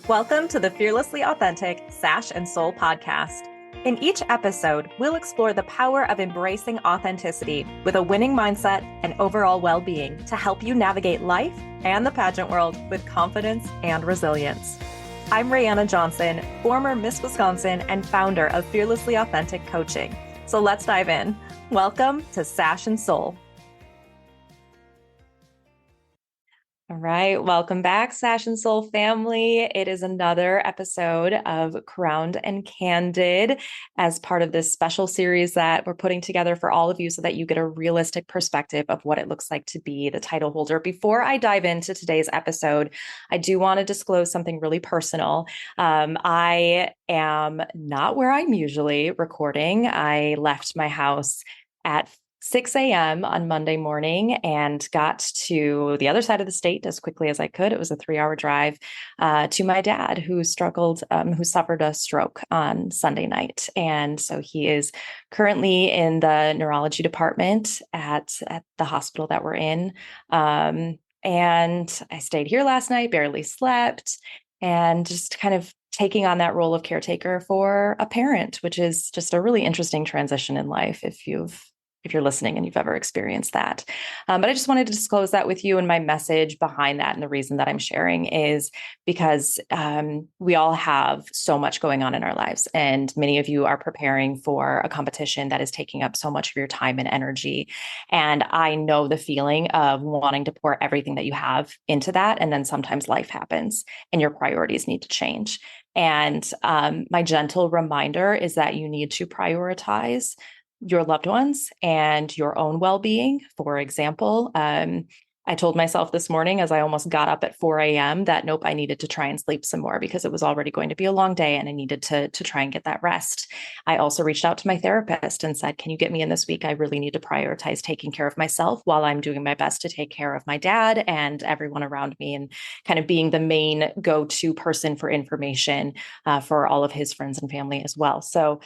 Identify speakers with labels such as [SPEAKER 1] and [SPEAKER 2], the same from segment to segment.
[SPEAKER 1] Welcome to the Fearlessly Authentic Sash and Soul podcast. In each episode, we'll explore the power of embracing authenticity with a winning mindset and overall well-being to help you navigate life and the pageant world with confidence and resilience. I'm Rayanna Johnson, former Miss Wisconsin and founder of Fearlessly Authentic Coaching. So let's dive in. Welcome to Sash and Soul. All right. Welcome back, Sash and Soul family. It is another episode of Crowned and Candid as part of this special series that we're putting together for all of you so that you get a realistic perspective of what it looks like to be the title holder. Before I dive into today's episode, I do want to disclose something really personal. I am not where I'm usually recording. I left my house at 6 a.m. on Monday morning and got to the other side of the state as quickly as I could. It was a 3-hour drive to my dad, who suffered a stroke on Sunday night. And so he is currently in the neurology department at the hospital that we're in. And I stayed here last night, barely slept, and just kind of taking on that role of caretaker for a parent, which is just a really interesting transition in life if you're listening and you've ever experienced that. But I just wanted to disclose that with you, and my message behind that and the reason that I'm sharing is because we all have so much going on in our lives, and many of you are preparing for a competition that is taking up so much of your time and energy. And I know the feeling of wanting to pour everything that you have into that, and then sometimes life happens and your priorities need to change. And my gentle reminder is that you need to prioritize your loved ones and your own well-being. For example, I told myself this morning as I almost got up at 4 a.m. that nope, I needed to try and sleep some more because it was already going to be a long day and I needed to try and get that rest. I also reached out to my therapist and said, can you get me in this week? I really need to prioritize taking care of myself while I'm doing my best to take care of my dad and everyone around me, and kind of being the main go-to person for information for all of his friends and family as well. So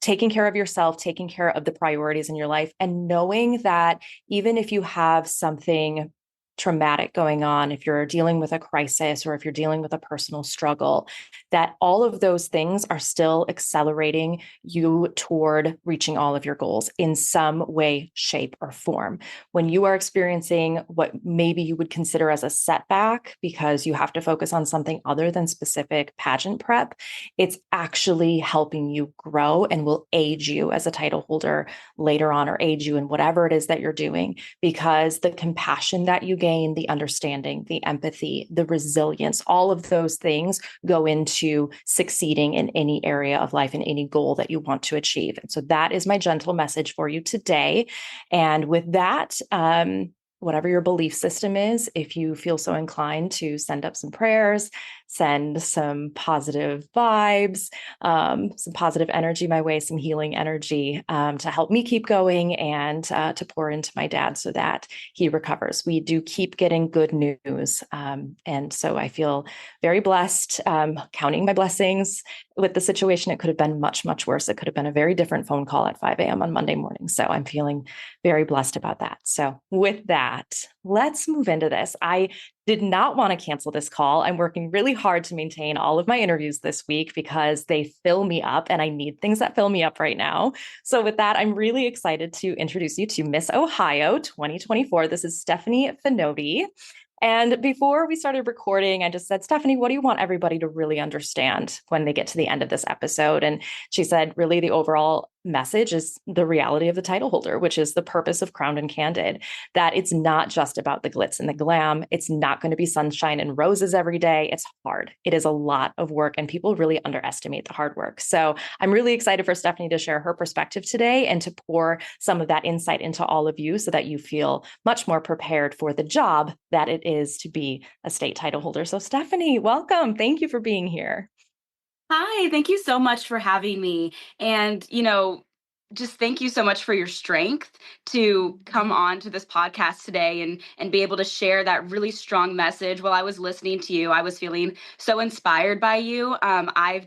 [SPEAKER 1] taking care of yourself, taking care of the priorities in your life, and knowing that even if you have something traumatic going on, if you're dealing with a crisis or if you're dealing with a personal struggle, that all of those things are still accelerating you toward reaching all of your goals in some way, shape, or form. When you are experiencing what maybe you would consider as a setback because you have to focus on something other than specific pageant prep, it's actually helping you grow and will aid you as a title holder later on, or aid you in whatever it is that you're doing, because the compassion that you gain, the understanding, the empathy, the resilience, all of those things go into succeeding in any area of life and any goal that you want to achieve. And so that is my gentle message for you today. And with that, whatever your belief system is, if you feel so inclined to send up some prayers, send some positive vibes, some positive energy my way, some healing energy to help me keep going and to pour into my dad so that he recovers. We do keep getting good news. And so I feel very blessed, counting my blessings with the situation. It could have been much, much worse. It could have been a very different phone call at 5 a.m. on Monday morning. So I'm feeling very blessed about that. So with that, let's move into this. I did not want to cancel this call. I'm working really hard to maintain all of my interviews this week because they fill me up and I need things that fill me up right now. So with that, I'm really excited to introduce you to Miss Ohio 2024. This is Stephanie Finoti. And before we started recording, I just said, Stephanie, what do you want everybody to really understand when they get to the end of this episode? And she said, really, the overall message is the reality of the title holder, which is the purpose of Crowned and Candid, that it's not just about the glitz and the glam. It's not going to be sunshine and roses every day. It's hard. It is a lot of work, and people really underestimate the hard work. So I'm really excited for Stephanie to share her perspective today and to pour some of that insight into all of you so that you feel much more prepared for the job that it is to be a state title holder. So Stephanie, welcome. Thank you for being here.
[SPEAKER 2] Hi, thank you so much for having me. And, just thank you so much for your strength to come on to this podcast today and be able to share that really strong message. While I was listening to you, I was feeling so inspired by you. I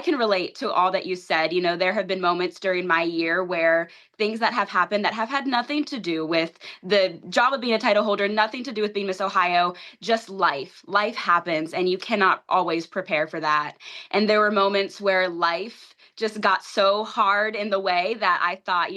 [SPEAKER 2] can relate to all that you said. You know, there have been moments during my year where things that have happened that have had nothing to do with the job of being a title holder, nothing to do with being Miss Ohio, just life. Life happens and you cannot always prepare for that. And there were moments where life just got so hard in the way that I thought,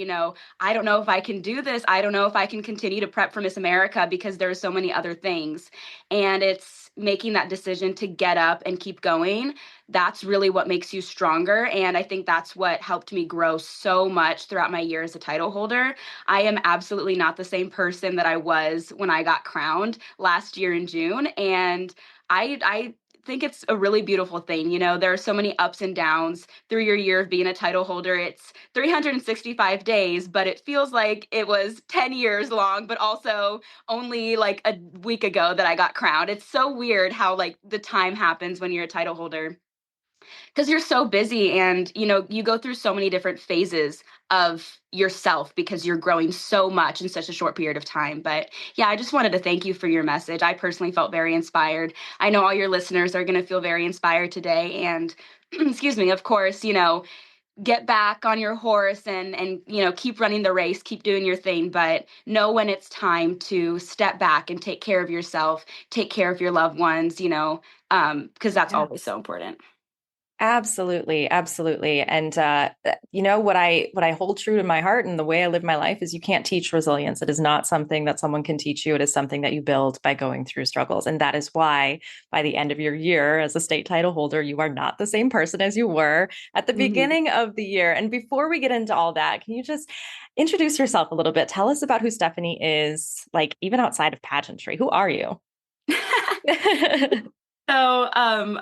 [SPEAKER 2] I don't know if I can do this. I don't know if I can continue to prep for Miss America because there are so many other things. And it's making that decision to get up and keep going. That's really what makes you stronger. And I think that's what helped me grow so much throughout my year as a title holder. I am absolutely not the same person that I was when I got crowned last year in June. And I think it's a really beautiful thing. There are so many ups and downs through your year of being a title holder. It's 365 days, but it feels like it was 10 years long, but also only like a week ago that I got crowned. It's so weird how like the time happens when you're a title holder because you're so busy and you go through so many different phases of yourself because you're growing so much in such a short period of time. But yeah, I just wanted to thank you for your message. I personally felt very inspired. I know all your listeners are going to feel very inspired today, and excuse me, of course, get back on your horse and keep running the race, keep doing your thing, but know when it's time to step back and take care of yourself, take care of your loved ones, because that's
[SPEAKER 1] Yeah.
[SPEAKER 2] always so important.
[SPEAKER 1] Absolutely, absolutely. And what I hold true to my heart and the way I live my life is you can't teach resilience. It is not something that someone can teach you. It is something that you build by going through struggles. And that is why by the end of your year as a state title holder, you are not the same person as you were at the
[SPEAKER 2] Mhm.
[SPEAKER 1] beginning of the year. And before we get into all that, can you just introduce yourself a little bit? Tell us about who Stephanie is, like even outside of pageantry. Who are you?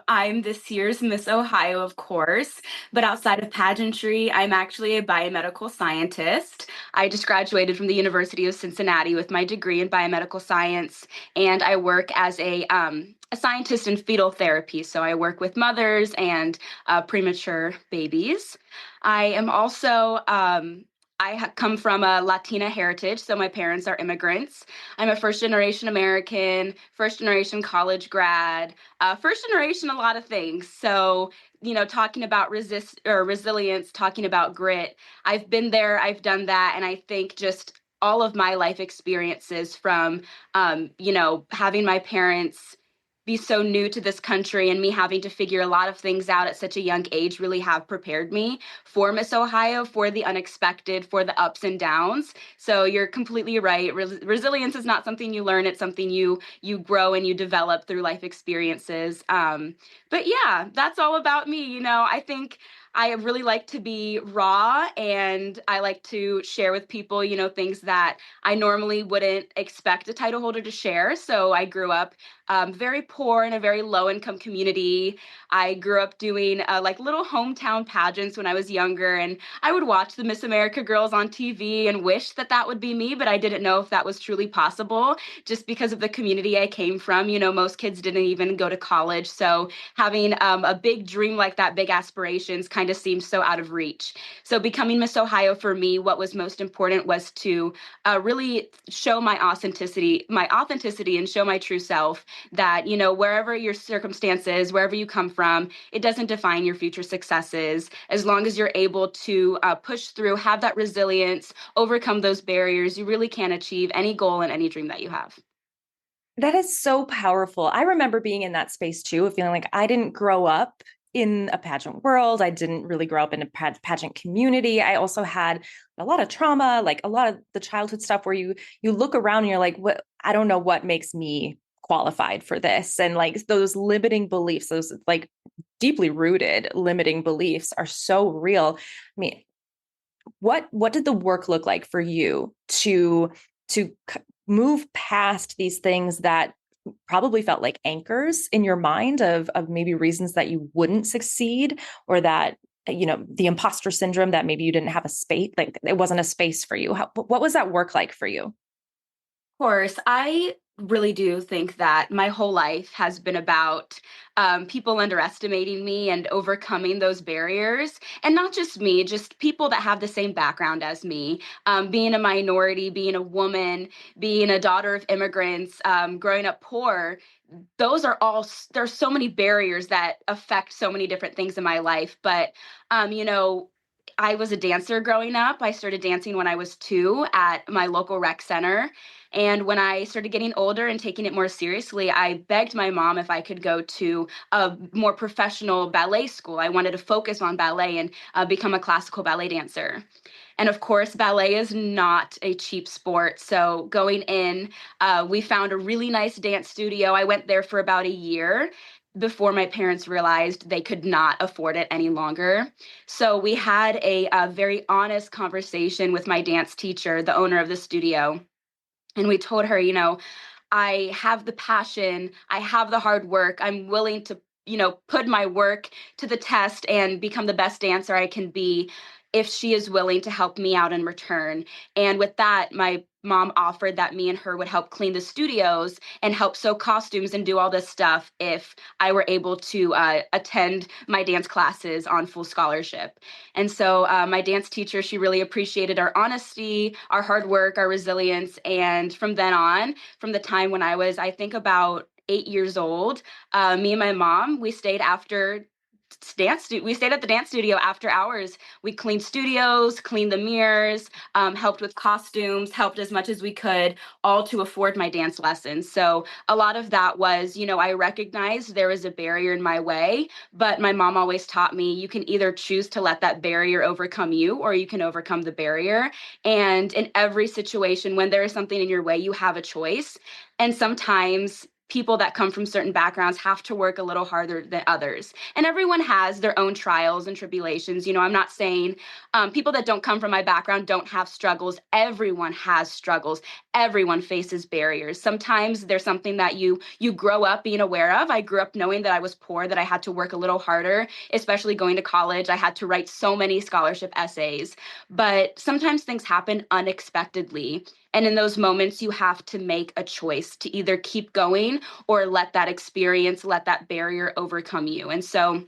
[SPEAKER 2] I'm this year's Miss Ohio, of course, but outside of pageantry, I'm actually a biomedical scientist. I just graduated from the University of Cincinnati with my degree in biomedical science, and I work as a scientist in fetal therapy. So I work with mothers and premature babies. I am also come from a Latina heritage, so my parents are immigrants. I'm a first generation American, first generation college grad, first generation, a lot of things. So, talking about resilience, talking about grit, I've been there, I've done that. And I think just all of my life experiences from, having my parents be so new to this country and me having to figure a lot of things out at such a young age really have prepared me for Miss Ohio, for the unexpected, for the ups and downs. So you're completely right. Resilience is not something you learn; it's something you grow and you develop through life experiences. But yeah, that's all about me. I think I really like to be raw and I like to share with people, things that I normally wouldn't expect a title holder to share. So I grew up very poor in a very low income community. I grew up doing like little hometown pageants when I was younger, and I would watch the Miss America girls on TV and wish that that would be me, but I didn't know if that was truly possible just because of the community I came from. Most kids didn't even go to college. So having a big dream like that, big aspirations kind of seemed so out of reach. So becoming Miss Ohio for me, what was most important was to really show my authenticity and show my true self that, wherever your circumstances, wherever you come from, it doesn't define your future successes. As long as you're able to push through, have that resilience, overcome those barriers, you really can achieve any goal and any dream that you have.
[SPEAKER 1] That is so powerful. I remember being in that space too, of feeling like I didn't grow up in a pageant world. I didn't really grow up in a pageant community. I also had a lot of trauma, like a lot of the childhood stuff where you look around and you're like, what, I don't know what makes me qualified for this. And like those limiting beliefs, those like deeply rooted limiting beliefs are so real. I mean, what did the work look like for you to move past these things that probably felt like anchors in your mind of maybe reasons that you wouldn't succeed, or that the imposter syndrome, that maybe you didn't have a space, like it wasn't a space for you? What was that work like for you?
[SPEAKER 2] Course. I really do think that my whole life has been about people underestimating me and overcoming those barriers. And not just me, just people that have the same background as me. Being a minority, being a woman, being a daughter of immigrants, growing up poor, those are all, there's so many barriers that affect so many different things in my life. But, you know, I was a dancer growing up. I started dancing when I was 2 at my local rec center. And when I started getting older and taking it more seriously, I begged my mom if I could go to a more professional ballet school. I wanted to focus on ballet and become a classical ballet dancer. And of course, ballet is not a cheap sport. So going in, we found a really nice dance studio. I went there for about a year before my parents realized they could not afford it any longer. So we had a very honest conversation with my dance teacher, the owner of the studio. And we told her, I have the passion, I have the hard work, I'm willing to, put my work to the test and become the best dancer I can be if she is willing to help me out in return. And with that, my mom offered that me and her would help clean the studios and help sew costumes and do all this stuff if I were able to attend my dance classes on full scholarship. And so my dance teacher, she really appreciated our honesty, our hard work, our resilience. And from then on, from the time when I was, I think, about 8 years old, me and my mom, we stayed at the dance studio after hours. We cleaned studios, cleaned the mirrors, helped with costumes, helped as much as we could, all to afford my dance lessons. So a lot of that was, I recognized there was a barrier in my way, but my mom always taught me you can either choose to let that barrier overcome you, or you can overcome the barrier. And in every situation, when there is something in your way, you have a choice. And sometimes people that come from certain backgrounds have to work a little harder than others. And everyone has their own trials and tribulations. I'm not saying people that don't come from my background don't have struggles. Everyone has struggles. Everyone faces barriers. Sometimes there's something that you grow up being aware of. I grew up knowing that I was poor, that I had to work a little harder, especially going to college. I had to write so many scholarship essays. But sometimes things happen unexpectedly. And in those moments, you have to make a choice to either keep going or let that experience, let that barrier overcome you. And so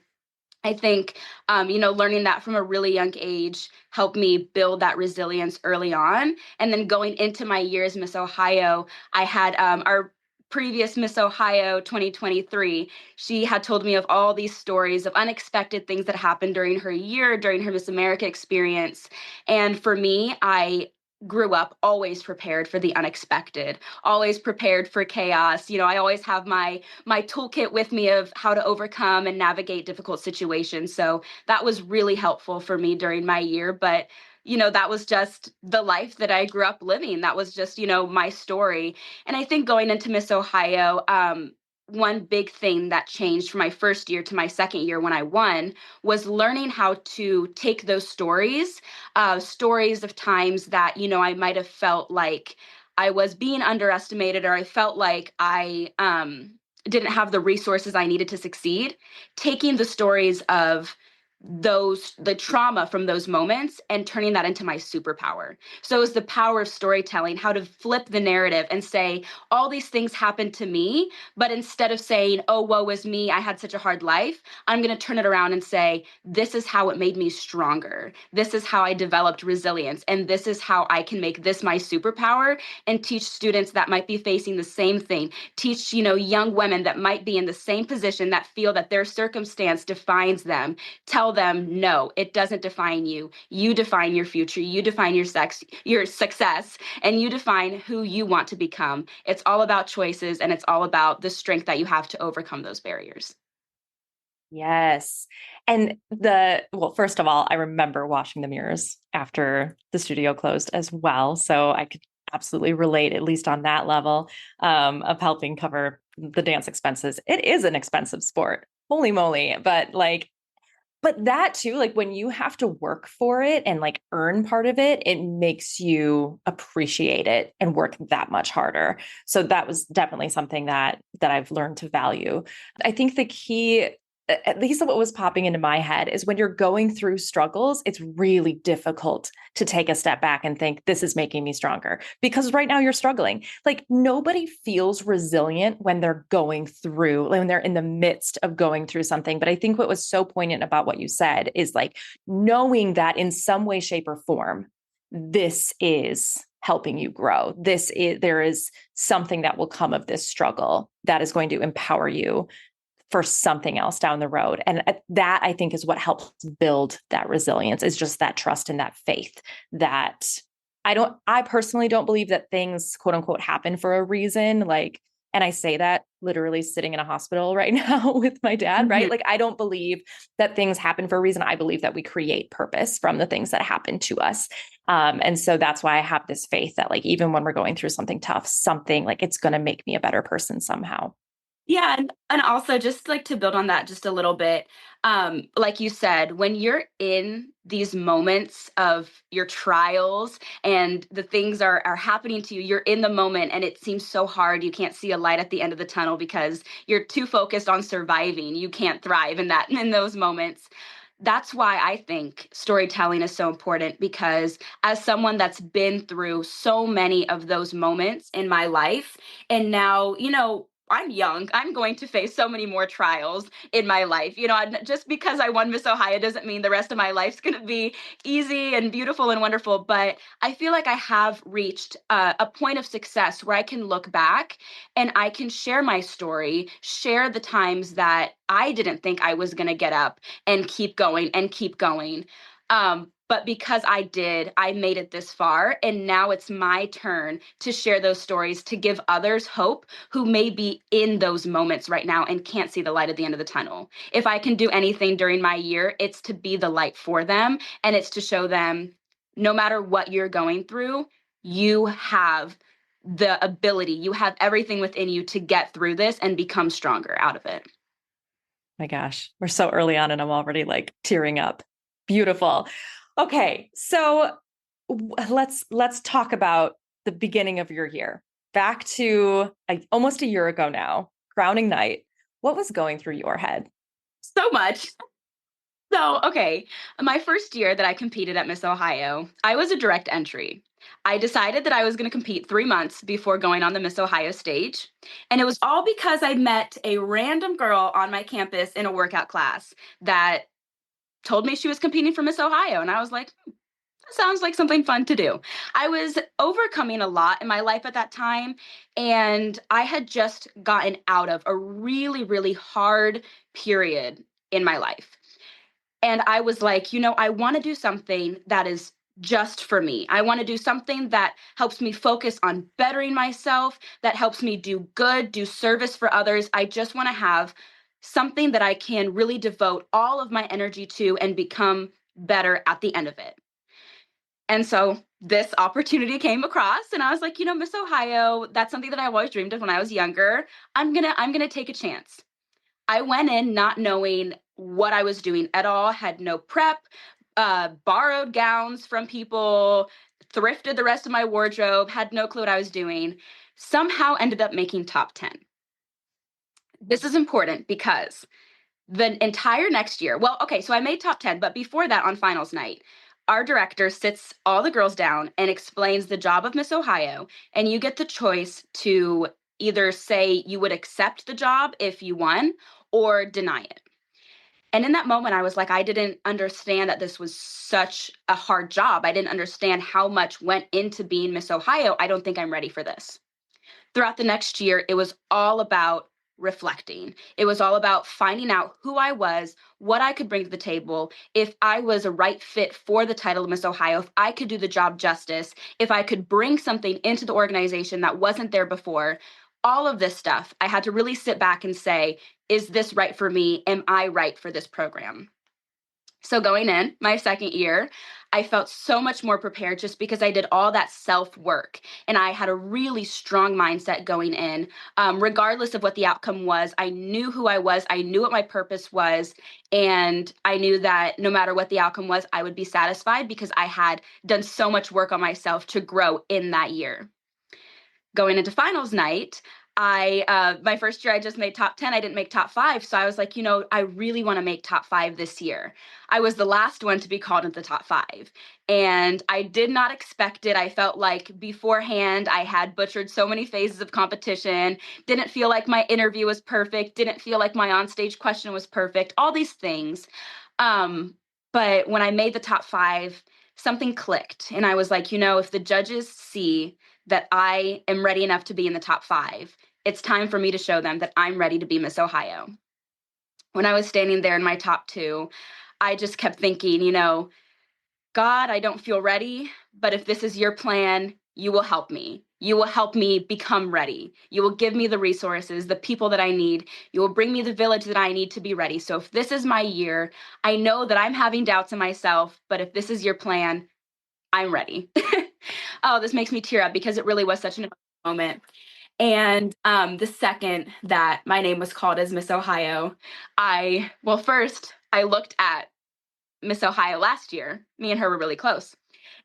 [SPEAKER 2] I think, learning that from a really young age helped me build that resilience early on. And then going into my year as Miss Ohio, I had our previous Miss Ohio 2023. She had told me of all these stories of unexpected things that happened during her year, during her Miss America experience. And for me, I grew up always prepared for the unexpected, always prepared for chaos. I always have my toolkit with me of how to overcome and navigate difficult situations. So that was really helpful for me during my year. But, that was just the life that I grew up living. That was just, my story. And I think going into Miss Ohio, one big thing that changed from my first year to my second year when I won was learning how to take those stories of times that, I might have felt like I was being underestimated, or I felt like I didn't have the resources I needed to succeed. Taking the stories of the trauma from those moments and turning that into my superpower. So it's the power of storytelling, how to flip the narrative and say, all these things happened to me, but instead of saying, oh, woe is me, I had such a hard life, I'm going to turn it around and say, this is how it made me stronger. This is how I developed resilience. And this is how I can make this my superpower and teach students that might be facing the same thing. Teach, young women that might be in the same position, that feel that their circumstance defines them. Tell them, no, it doesn't define you. You define your future. You define your success, and you define who you want to become. It's all about choices, and it's all about the strength that you have to overcome those barriers.
[SPEAKER 1] Yes. And first of all, I remember washing the mirrors after the studio closed as well. So I could absolutely relate, at least on that level, of helping cover the dance expenses. It is an expensive sport. Holy moly. But that too, like when you have to work for it and like earn part of it, it makes you appreciate it and work that much harder. So that was definitely something that I've learned to value. I think the key at least what was popping into my head is when you're going through struggles, it's really difficult to take a step back and think, this is making me stronger. Because right now you're struggling. Like nobody feels resilient when they're going through, when they're in the midst of going through something. But I think what was so poignant about what you said is like knowing that in some way, shape, or form, this is helping you grow. There is something that will come of this struggle that is going to empower you for something else down the road. And that I think is what helps build that resilience, is just that trust and that faith that I personally don't believe that things quote unquote happen for a reason. Like, and I say that literally sitting in a hospital right now with my dad, right?
[SPEAKER 2] Mhm.
[SPEAKER 1] Like, I don't believe that things happen for a reason. I believe that we create purpose from the things that happen to us. And so that's why I have this faith that like, even when we're going through something tough, something like it's going to make me a better person somehow.
[SPEAKER 2] Yeah, and also just like to build on that just a little bit, like you said, when you're in these moments of your trials and the things are happening to you, you're in the moment and it seems so hard. You can't see a light at the end of the tunnel because you're too focused on surviving. You can't thrive in those moments. That's why I think storytelling is so important because as someone that's been through so many of those moments in my life, and now, I'm young. I'm going to face so many more trials in my life. Just because I won Miss Ohio doesn't mean the rest of my life's going to be easy and beautiful and wonderful. But I feel like I have reached a point of success where I can look back and I can share my story, share the times that I didn't think I was going to get up and keep going and keep going. But because I did, I made it this far. And now it's my turn to share those stories, to give others hope who may be in those moments right now and can't see the light at the end of the tunnel. If I can do anything during my year, it's to be the light for them. And it's to show them no matter what you're going through, you have the ability, you have everything within you to get through this and become stronger out of it.
[SPEAKER 1] My gosh, we're so early on and I'm already like tearing up. Beautiful. Okay, so let's talk about the beginning of your year. Back to almost a year ago now, crowning night. What was going through your head?
[SPEAKER 2] So much. So, okay, my first year that I competed at Miss Ohio, I was a direct entry. I decided that I was going to compete 3 months before going on the Miss Ohio stage. And it was all because I met a random girl on my campus in a workout class that told me she was competing for Miss Ohio. And I was like, that sounds like something fun to do. I was overcoming a lot in my life at that time. And I had just gotten out of a really, really hard period in my life. And I was like, I want to do something that is just for me. I want to do something that helps me focus on bettering myself, that helps me do good, do service for others. I just want to have something that I can really devote all of my energy to and become better at the end of it. And so this opportunity came across and I was like, Miss Ohio, that's something that I always dreamed of when I was younger. I'm going to take a chance. I went in not knowing what I was doing at all, had no prep, borrowed gowns from people, thrifted the rest of my wardrobe, had no clue what I was doing. Somehow ended up making top 10. This is important because the entire next year, well, okay, so I made top 10, but before that on finals night, our director sits all the girls down and explains the job of Miss Ohio, and you get the choice to either say you would accept the job if you won or deny it. And in that moment, I was like, I didn't understand that this was such a hard job. I didn't understand how much went into being Miss Ohio. I don't think I'm ready for this. Throughout the next year, it was all about reflecting. It was all about finding out who I was, what I could bring to the table, if I was a right fit for the title of Miss Ohio, if I could do the job justice, if I could bring something into the organization that wasn't there before. All of this stuff, I had to really sit back and say, is this right for me? Am I right for this program? So going in my second year, I felt so much more prepared just because I did all that self work and I had a really strong mindset going in. Regardless of what the outcome was, I knew who I was, I knew what my purpose was, and I knew that no matter what the outcome was, I would be satisfied because I had done so much work on myself to grow in that year. Going into finals night, My first year I just made top 10. I didn't make top 5. So I was like, I really want to make top 5 this year. I was the last one to be called into the top 5. And I did not expect it. I felt like beforehand I had butchered so many phases of competition, didn't feel like my interview was perfect, didn't feel like my onstage question was perfect, all these things. But when I made the top 5, something clicked. And I was like, if the judges see that I am ready enough to be in the top 5, it's time for me to show them that I'm ready to be Miss Ohio. When I was standing there in my top 2, I just kept thinking, God, I don't feel ready, but if this is your plan, you will help me. You will help me become ready. You will give me the resources, the people that I need. You will bring me the village that I need to be ready. So if this is my year, I know that I'm having doubts in myself, but if this is your plan, I'm ready. Oh, this makes me tear up because it really was such an emotional moment. And the second that my name was called as Miss Ohio, first I looked at Miss Ohio last year. Me and her were really close.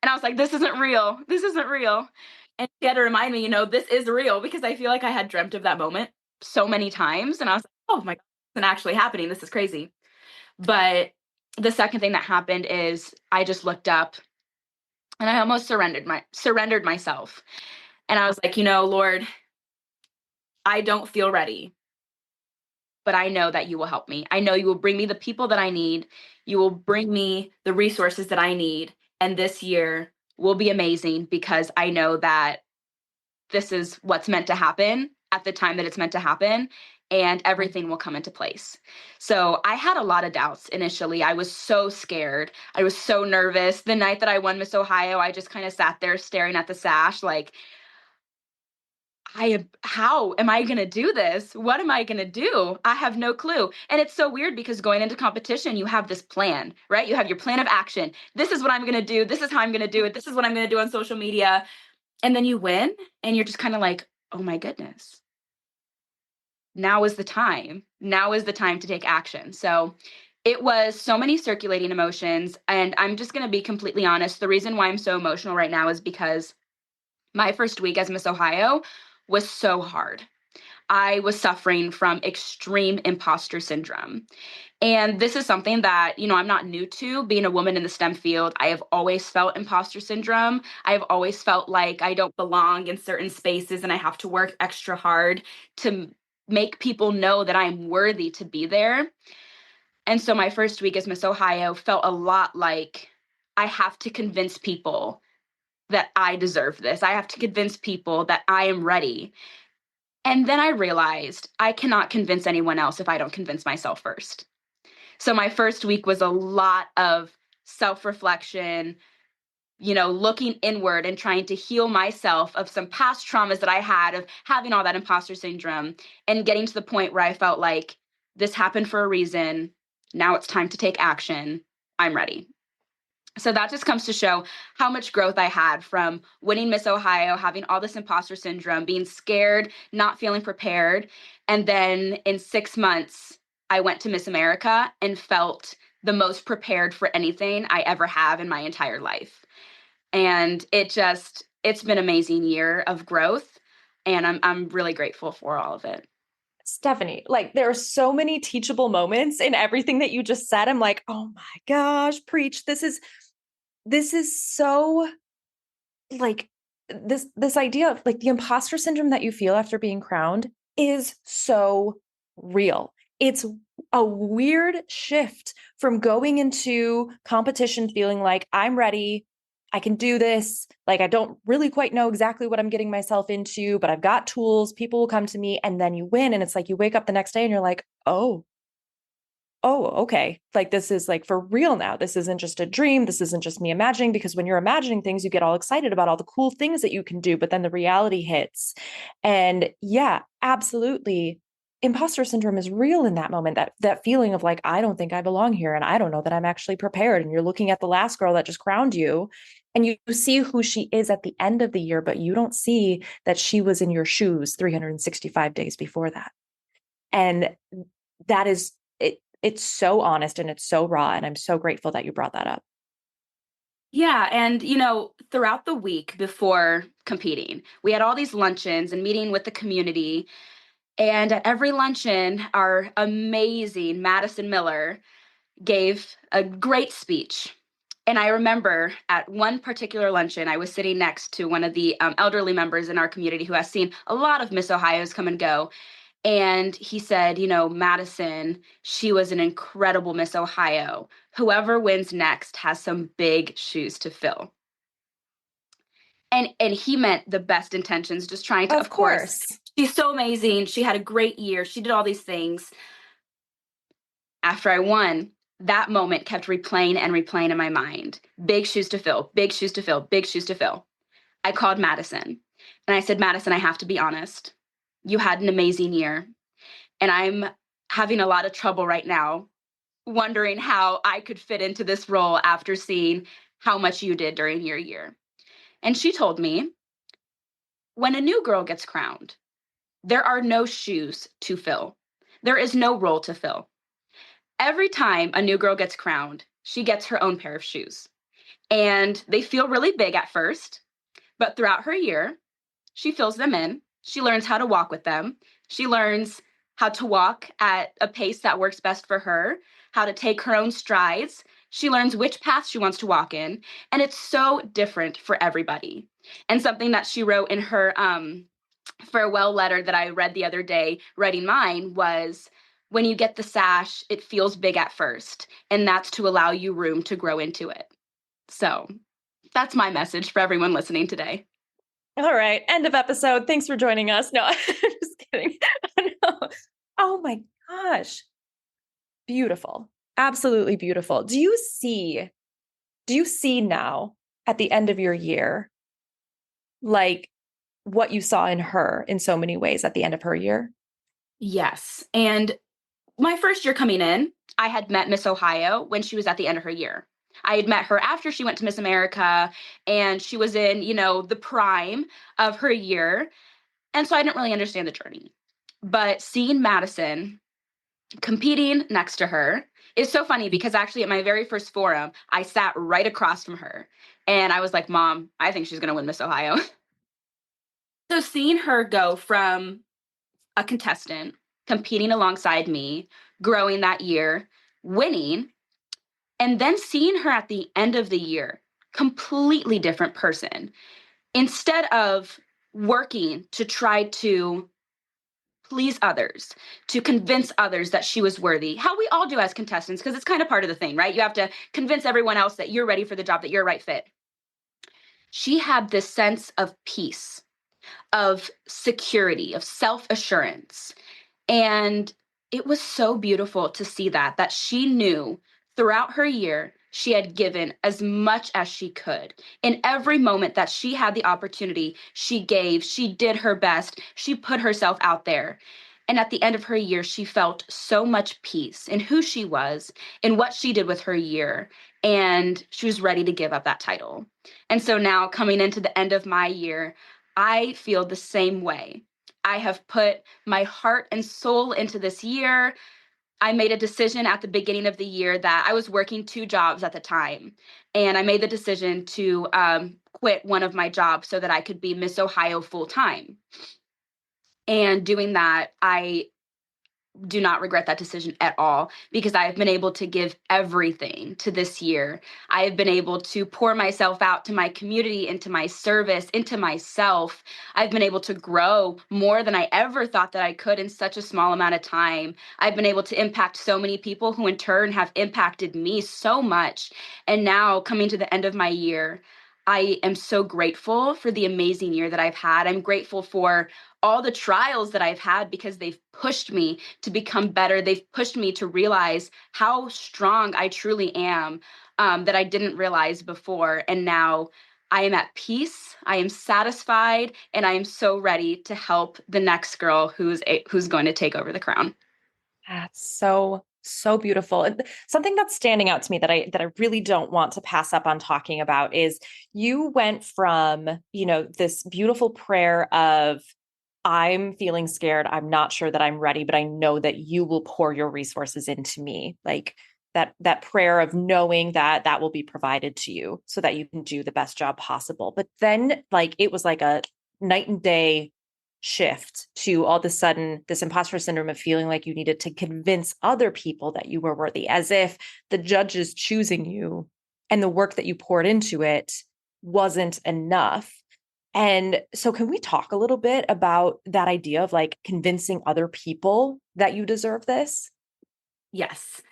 [SPEAKER 2] And I was like, this isn't real. This isn't real. And she had to remind me, this is real, because I feel like I had dreamt of that moment so many times. And I was like, oh my God, this isn't actually happening. This is crazy. But the second thing that happened is I just looked up and I almost surrendered myself. And I was like, Lord, I don't feel ready, but I know that you will help me. I know you will bring me the people that I need. You will bring me the resources that I need. And this year will be amazing because I know that this is what's meant to happen at the time that it's meant to happen, and everything will come into place. So I had a lot of doubts initially. I was so scared. I was so nervous. The night that I won Miss Ohio, I just kind of sat there staring at the sash like, how am I going to do this? What am I going to do? I have no clue. And it's so weird because going into competition, you have this plan, right? You have your plan of action. This is what I'm going to do. This is how I'm going to do it. This is what I'm going to do on social media. And then you win and you're just kind of like, oh my goodness. Now is the time. Now is the time to take action. So it was so many circulating emotions. And I'm just going to be completely honest. The reason why I'm so emotional right now is because my first week as Miss Ohio was so hard. I was suffering from extreme imposter syndrome. And this is something that, I'm not new to. Being a woman in the STEM field, I have always felt imposter syndrome. I have always felt like I don't belong in certain spaces and I have to work extra hard to make people know that I'm worthy to be there. And so my first week as Miss Ohio felt a lot like I have to convince people that I deserve this. I have to convince people that I am ready. And then I realized I cannot convince anyone else if I don't convince myself first. So my first week was a lot of self-reflection, looking inward and trying to heal myself of some past traumas that I had of having all that imposter syndrome and getting to the point where I felt like this happened for a reason. Now it's time to take action. I'm ready. So that just comes to show how much growth I had from winning Miss Ohio, having all this imposter syndrome, being scared, not feeling prepared. And then in 6 months, I went to Miss America and felt the most prepared for anything I ever have in my entire life. And it's been an amazing year of growth. And I'm really grateful for all of it.
[SPEAKER 1] Stephanie, like there are so many teachable moments in everything that you just said. I'm like, oh my gosh, preach. This is so like this idea of like the imposter syndrome that you feel after being crowned is so real. It's a weird shift from going into competition feeling like I'm ready, I can do this. Like I don't really quite know exactly what I'm getting myself into, but I've got tools, people will come to me, and then you win and it's like you wake up the next day and you're like, oh, okay. Like this is like for real now. This isn't just a dream. This isn't just me imagining, because when you're imagining things, you get all excited about all the cool things that you can do, but then the reality hits. And yeah, absolutely. Imposter syndrome is real in that moment, that feeling of like, I don't think I belong here. And I don't know that I'm actually prepared. And you're looking at the last girl that just crowned you and you see who she is at the end of the year, but you don't see that she was in your shoes 365 days before that. And that is it. It's so honest and it's so raw. And I'm so grateful that you brought that up.
[SPEAKER 2] Yeah. And, throughout the week before competing, we had all these luncheons and meeting with the community. And at every luncheon, our amazing Madison Miller gave a great speech. And I remember at one particular luncheon, I was sitting next to one of the elderly members in our community who has seen a lot of Miss Ohio's come and go. And he said, Madison, she was an incredible Miss Ohio. Whoever wins next has some big shoes to fill. And he meant the best intentions, just trying to,
[SPEAKER 1] Of
[SPEAKER 2] of course,
[SPEAKER 1] course.
[SPEAKER 2] she's so amazing. She had a great year. She did all these things. After I won, that moment kept replaying and replaying in my mind. Big shoes to fill, big shoes to fill, big shoes to fill. I called Madison and I said, Madison, I have to be honest. You had an amazing year. And I'm having a lot of trouble right now, wondering how I could fit into this role after seeing how much you did during your year. And she told me, when a new girl gets crowned, there are no shoes to fill. There is no role to fill. Every time a new girl gets crowned, she gets her own pair of shoes. And they feel really big at first, but throughout her year, she fills them in. She learns how to walk with them. She learns how to walk at a pace that works best for her, how to take her own strides. She learns which path she wants to walk in. And it's so different for everybody. And something that she wrote in her farewell letter that I read the other day, writing mine, was when you get the sash, it feels big at first. And that's to allow you room to grow into it. So that's my message for everyone listening today.
[SPEAKER 1] All right. End of episode. Thanks for joining us. No, I'm just kidding. No. Oh my gosh. Beautiful. Absolutely beautiful. Do you see now at the end of your year, like what you saw in her in so many ways at the end of her year?
[SPEAKER 2] Yes. And my first year coming in, I had met Miss Ohio when she was at the end of her year. I had met her after she went to Miss America and she was in, the prime of her year. And so I didn't really understand the journey. But seeing Madison competing next to her is so funny because actually at my very first forum, I sat right across from her and I was like, Mom, I think she's going to win Miss Ohio. So seeing her go from a contestant competing alongside me, growing that year, winning, and then seeing her at the end of the year, completely different person. Instead of working to try to please others, to convince others that she was worthy, how we all do as contestants, because it's kind of part of the thing, right? You have to convince everyone else that you're ready for the job, that you're a right fit. She had this sense of peace, of security, of self assurance. And it was so beautiful to see that she knew throughout her year, she had given as much as she could. In every moment that she had the opportunity, she gave, she did her best, she put herself out there. And at the end of her year, she felt so much peace in who she was, in what she did with her year, and she was ready to give up that title. And so now, coming into the end of my year, I feel the same way. I have put my heart and soul into this year. I made a decision at the beginning of the year that I was working two jobs at the time. And I made the decision to quit one of my jobs so that I could be Miss Ohio full time. And doing that, I do not regret that decision at all because I have been able to give everything to this year. I have been able to pour myself out to my community, into my service, into myself. I've been able to grow more than I ever thought that I could in such a small amount of time. I've been able to impact so many people who in turn have impacted me so much. And now coming to the end of my year, I am so grateful for the amazing year that I've had. I'm grateful for all the trials that I've had because they've pushed me to become better. They've pushed me to realize how strong I truly am, that I didn't realize before. And now I am at peace. I am satisfied, and I am so ready to help the next girl who's going to take over the crown.
[SPEAKER 1] That's so beautiful. And something that's standing out to me that I really don't want to pass up on talking about is you went from, this beautiful prayer of I'm feeling scared. I'm not sure that I'm ready, but I know that you will pour your resources into me. Like that prayer of knowing that that will be provided to you so that you can do the best job possible. But then like it was like a night and day shift to all of a sudden this imposter syndrome of feeling like you needed to convince other people that you were worthy, as if the judges choosing you and the work that you poured into it wasn't enough. And so can we talk a little bit about that idea of like convincing other people that you deserve this?
[SPEAKER 2] Yes.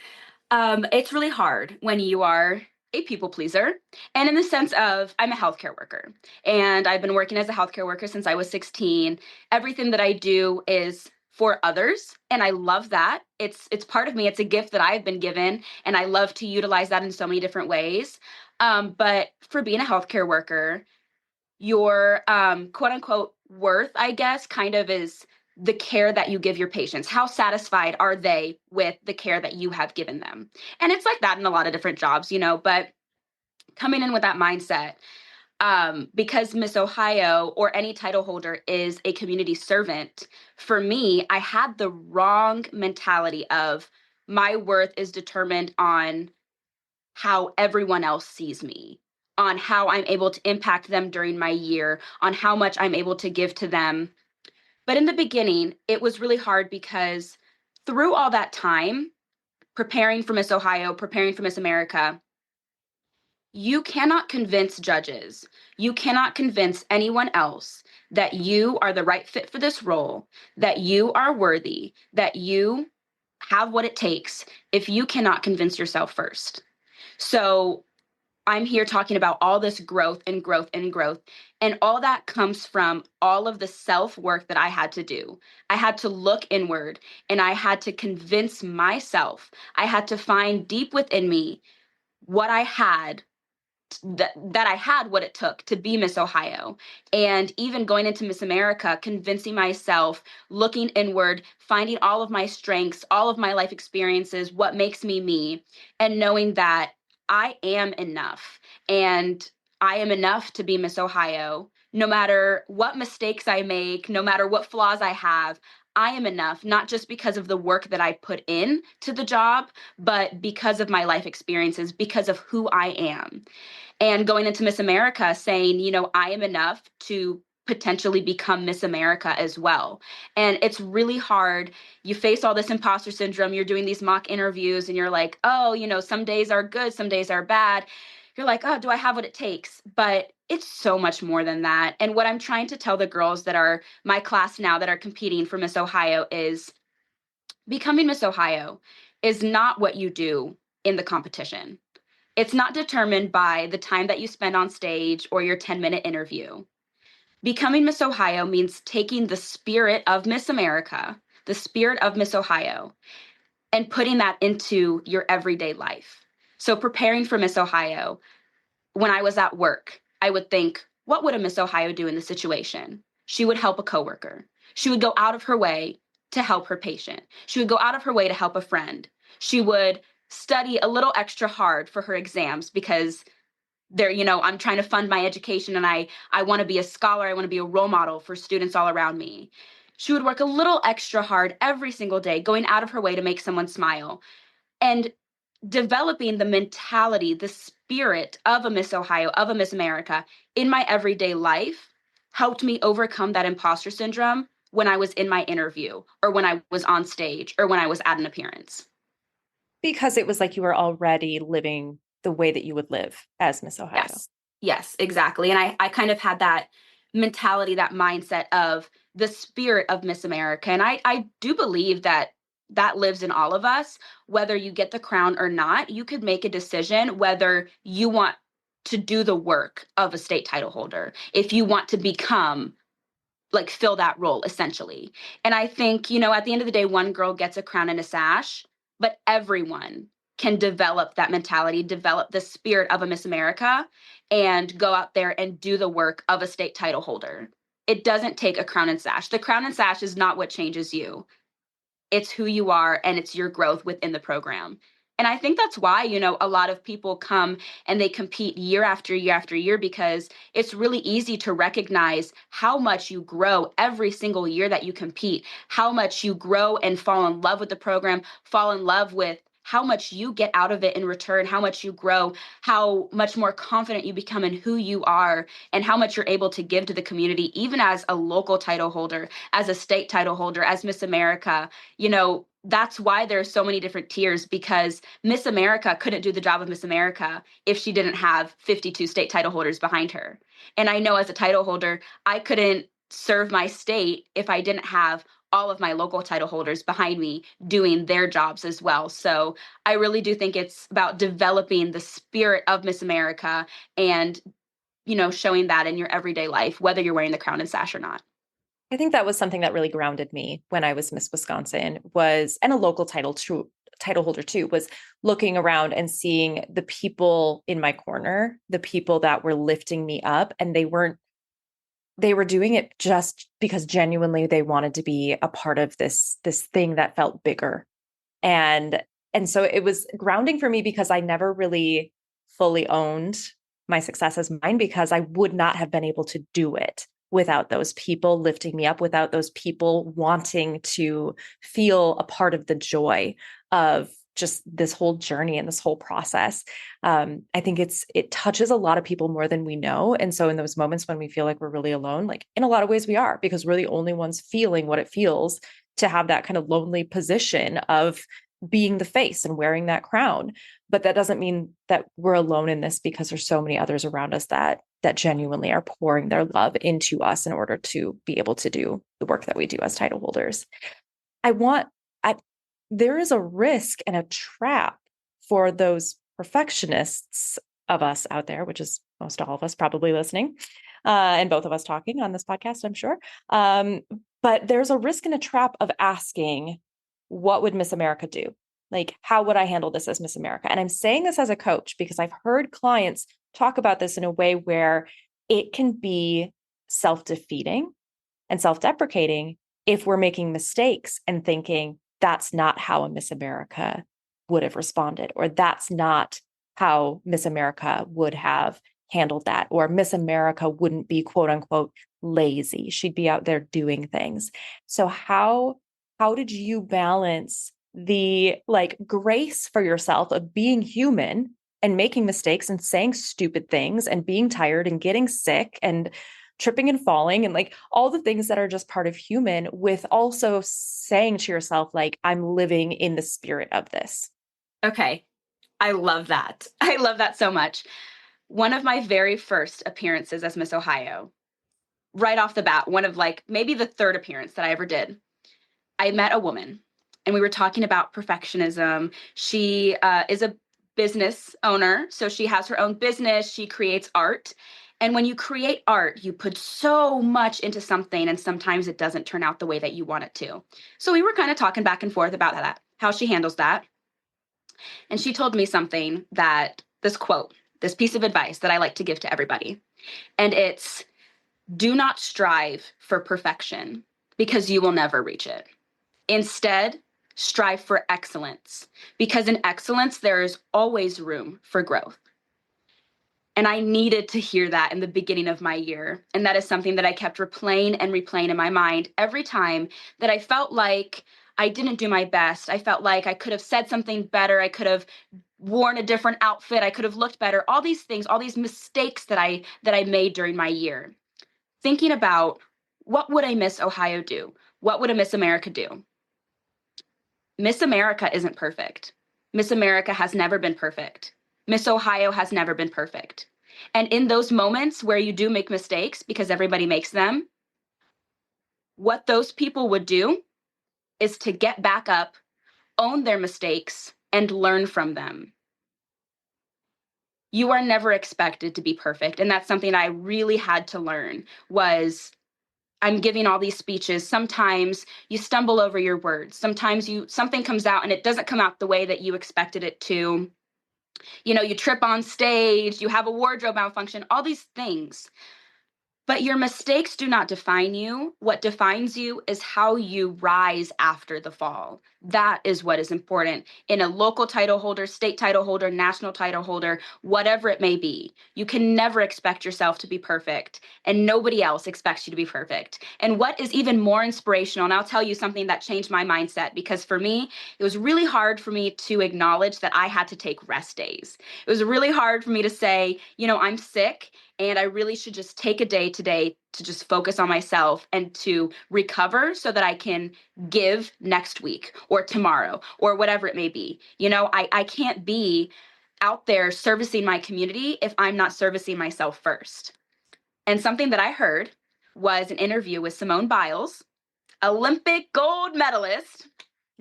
[SPEAKER 2] It's really hard when you are a people pleaser. And in the sense of, I'm a healthcare worker and I've been working as a healthcare worker since I was 16. Everything that I do is for others. And I love that. It's part of me. It's a gift that I've been given. And I love to utilize that in so many different ways. But for being a healthcare worker, your quote unquote worth, I guess, kind of is the care that you give your patients. How satisfied are they with the care that you have given them? And it's like that in a lot of different jobs, but coming in with that mindset, because Miss Ohio or any title holder is a community servant, for me, I had the wrong mentality of my worth is determined on how everyone else sees me, on how I'm able to impact them during my year, on how much I'm able to give to them. But in the beginning, it was really hard because through all that time, preparing for Miss Ohio, preparing for Miss America, you cannot convince judges, you cannot convince anyone else that you are the right fit for this role, that you are worthy, that you have what it takes if you cannot convince yourself first. So I'm here talking about all this growth and growth and growth. And all that comes from all of the self work that I had to do. I had to look inward and I had to convince myself. I had to find deep within me what I had, that I had what it took to be Miss Ohio. And even going into Miss America, convincing myself, looking inward, finding all of my strengths, all of my life experiences, what makes me me, and knowing that I am enough. And I am enough to be Miss Ohio. No matter what mistakes I make, no matter what flaws I have, I am enough, not just because of the work that I put in to the job, but because of my life experiences, because of who I am. And going into Miss America saying, I am enough to potentially become Miss America as well. And it's really hard. You face all this imposter syndrome. You're doing these mock interviews and you're like, oh, some days are good, some days are bad. You're like, oh, do I have what it takes? But it's so much more than that. And what I'm trying to tell the girls that are my class now that are competing for Miss Ohio is becoming Miss Ohio is not what you do in the competition. It's not determined by the time that you spend on stage or your 10-minute interview. Becoming Miss Ohio means taking the spirit of Miss America, the spirit of Miss Ohio, and putting that into your everyday life. So preparing for Miss Ohio, when I was at work, I would think, what would a Miss Ohio do in this situation? She would help a coworker. She would go out of her way to help her patient. She would go out of her way to help a friend. She would study a little extra hard for her exams because I'm trying to fund my education and I want to be a scholar. I want to be a role model for students all around me. She would work a little extra hard every single day, going out of her way to make someone smile. And developing the mentality, the spirit of a Miss Ohio, of a Miss America in my everyday life helped me overcome that imposter syndrome when I was in my interview or when I was on stage or when I was at an appearance.
[SPEAKER 1] Because it was like you were already living the way that you would live as Miss Ohio.
[SPEAKER 2] Yes, exactly. And I kind of had that mentality, that mindset of the spirit of Miss America. And I do believe that that lives in all of us. Whether you get the crown or not, you could make a decision whether you want to do the work of a state title holder, if you want to become, like, fill that role essentially. And I think, at the end of the day, one girl gets a crown and a sash, but everyone can develop that mentality, develop the spirit of a Miss America, and go out there and do the work of a state title holder. It doesn't take a crown and sash. The crown and sash is not what changes you. It's who you are and it's your growth within the program. And I think that's why, a lot of people come and they compete year after year after year, because it's really easy to recognize how much you grow every single year that you compete, how much you grow and fall in love with the program, fall in love with how much you get out of it in return, how much you grow, how much more confident you become in who you are, and how much you're able to give to the community, even as a local title holder, as a state title holder, as Miss America. That's why there are so many different tiers, because Miss America couldn't do the job of Miss America if she didn't have 52 state title holders behind her. And I know as a title holder, I couldn't serve my state if I didn't have all of my local title holders behind me doing their jobs as well. So I really do think it's about developing the spirit of Miss America and, showing that in your everyday life, whether you're wearing the crown and sash or not.
[SPEAKER 1] I think that was something that really grounded me when I was Miss Wisconsin and a local title holder too, was looking around and seeing the people in my corner, the people that were lifting me up, and they were doing it just because genuinely they wanted to be a part of this thing that felt bigger. And so it was grounding for me because I never really fully owned my success as mine, because I would not have been able to do it without those people lifting me up, without those people wanting to feel a part of the joy of just this whole journey and this whole process. I think it touches a lot of people more than we know. And so in those moments when we feel like we're really alone, like in a lot of ways we are, because we're the only ones feeling what it feels to have that kind of lonely position of being the face and wearing that crown. But that doesn't mean that we're alone in this, because there's so many others around us that genuinely are pouring their love into us in order to be able to do the work that we do as title holders. There is a risk and a trap for those perfectionists of us out there, which is most all of us probably listening, and both of us talking on this podcast, I'm sure. But there's a risk and a trap of asking, what would Miss America do? Like, how would I handle this as Miss America? And I'm saying this as a coach because I've heard clients talk about this in a way where it can be self-defeating and self-deprecating if we're making mistakes and thinking that's not how a Miss America would have responded, or that's not how Miss America would have handled that, or Miss America wouldn't be quote unquote lazy. She'd be out there doing things. So how did you balance the grace for yourself of being human and making mistakes and saying stupid things and being tired and getting sick and tripping and falling and all the things that are just part of human, with also saying to yourself, I'm living in the spirit of this?
[SPEAKER 2] Okay. I love that. I love that so much. One of my very first appearances as Miss Ohio, right off the bat, one of maybe the third appearance that I ever did, I met a woman and we were talking about perfectionism. She is a business owner. So she has her own business. She creates art. And when you create art, you put so much into something, and sometimes it doesn't turn out the way that you want it to. So we were kind of talking back and forth about that, how she handles that. And she told me something, this quote, this piece of advice that I like to give to everybody. And it's, do not strive for perfection because you will never reach it. Instead, strive for excellence, because in excellence, there is always room for growth. And I needed to hear that in the beginning of my year. And that is something that I kept replaying and replaying in my mind every time that I felt like I didn't do my best. I felt like I could have said something better. I could have worn a different outfit. I could have looked better. All these things, all these mistakes that I made during my year. Thinking about, what would a Miss Ohio do? What would a Miss America do? Miss America isn't perfect. Miss America has never been perfect. Miss Ohio has never been perfect. And in those moments where you do make mistakes, because everybody makes them, what those people would do is to get back up, own their mistakes, and learn from them. You are never expected to be perfect. And that's something I really had to learn. Was I'm giving all these speeches. Sometimes you stumble over your words. Sometimes something comes out and it doesn't come out the way that you expected it to. You trip on stage, you have a wardrobe malfunction, all these things. But your mistakes do not define you. What defines you is how you rise after the fall. That is what is important in a local title holder, state title holder, national title holder, whatever it may be. You can never expect yourself to be perfect, and nobody else expects you to be perfect. And what is even more inspirational, and I'll tell you something that changed my mindset, because for me, it was really hard for me to acknowledge that I had to take rest days. It was really hard for me to say, I'm sick and I really should just take a day today to just focus on myself and to recover so that I can give next week or tomorrow or whatever it may be. I can't be out there servicing my community if I'm not servicing myself first. And something that I heard was an interview with Simone Biles, Olympic gold medalist.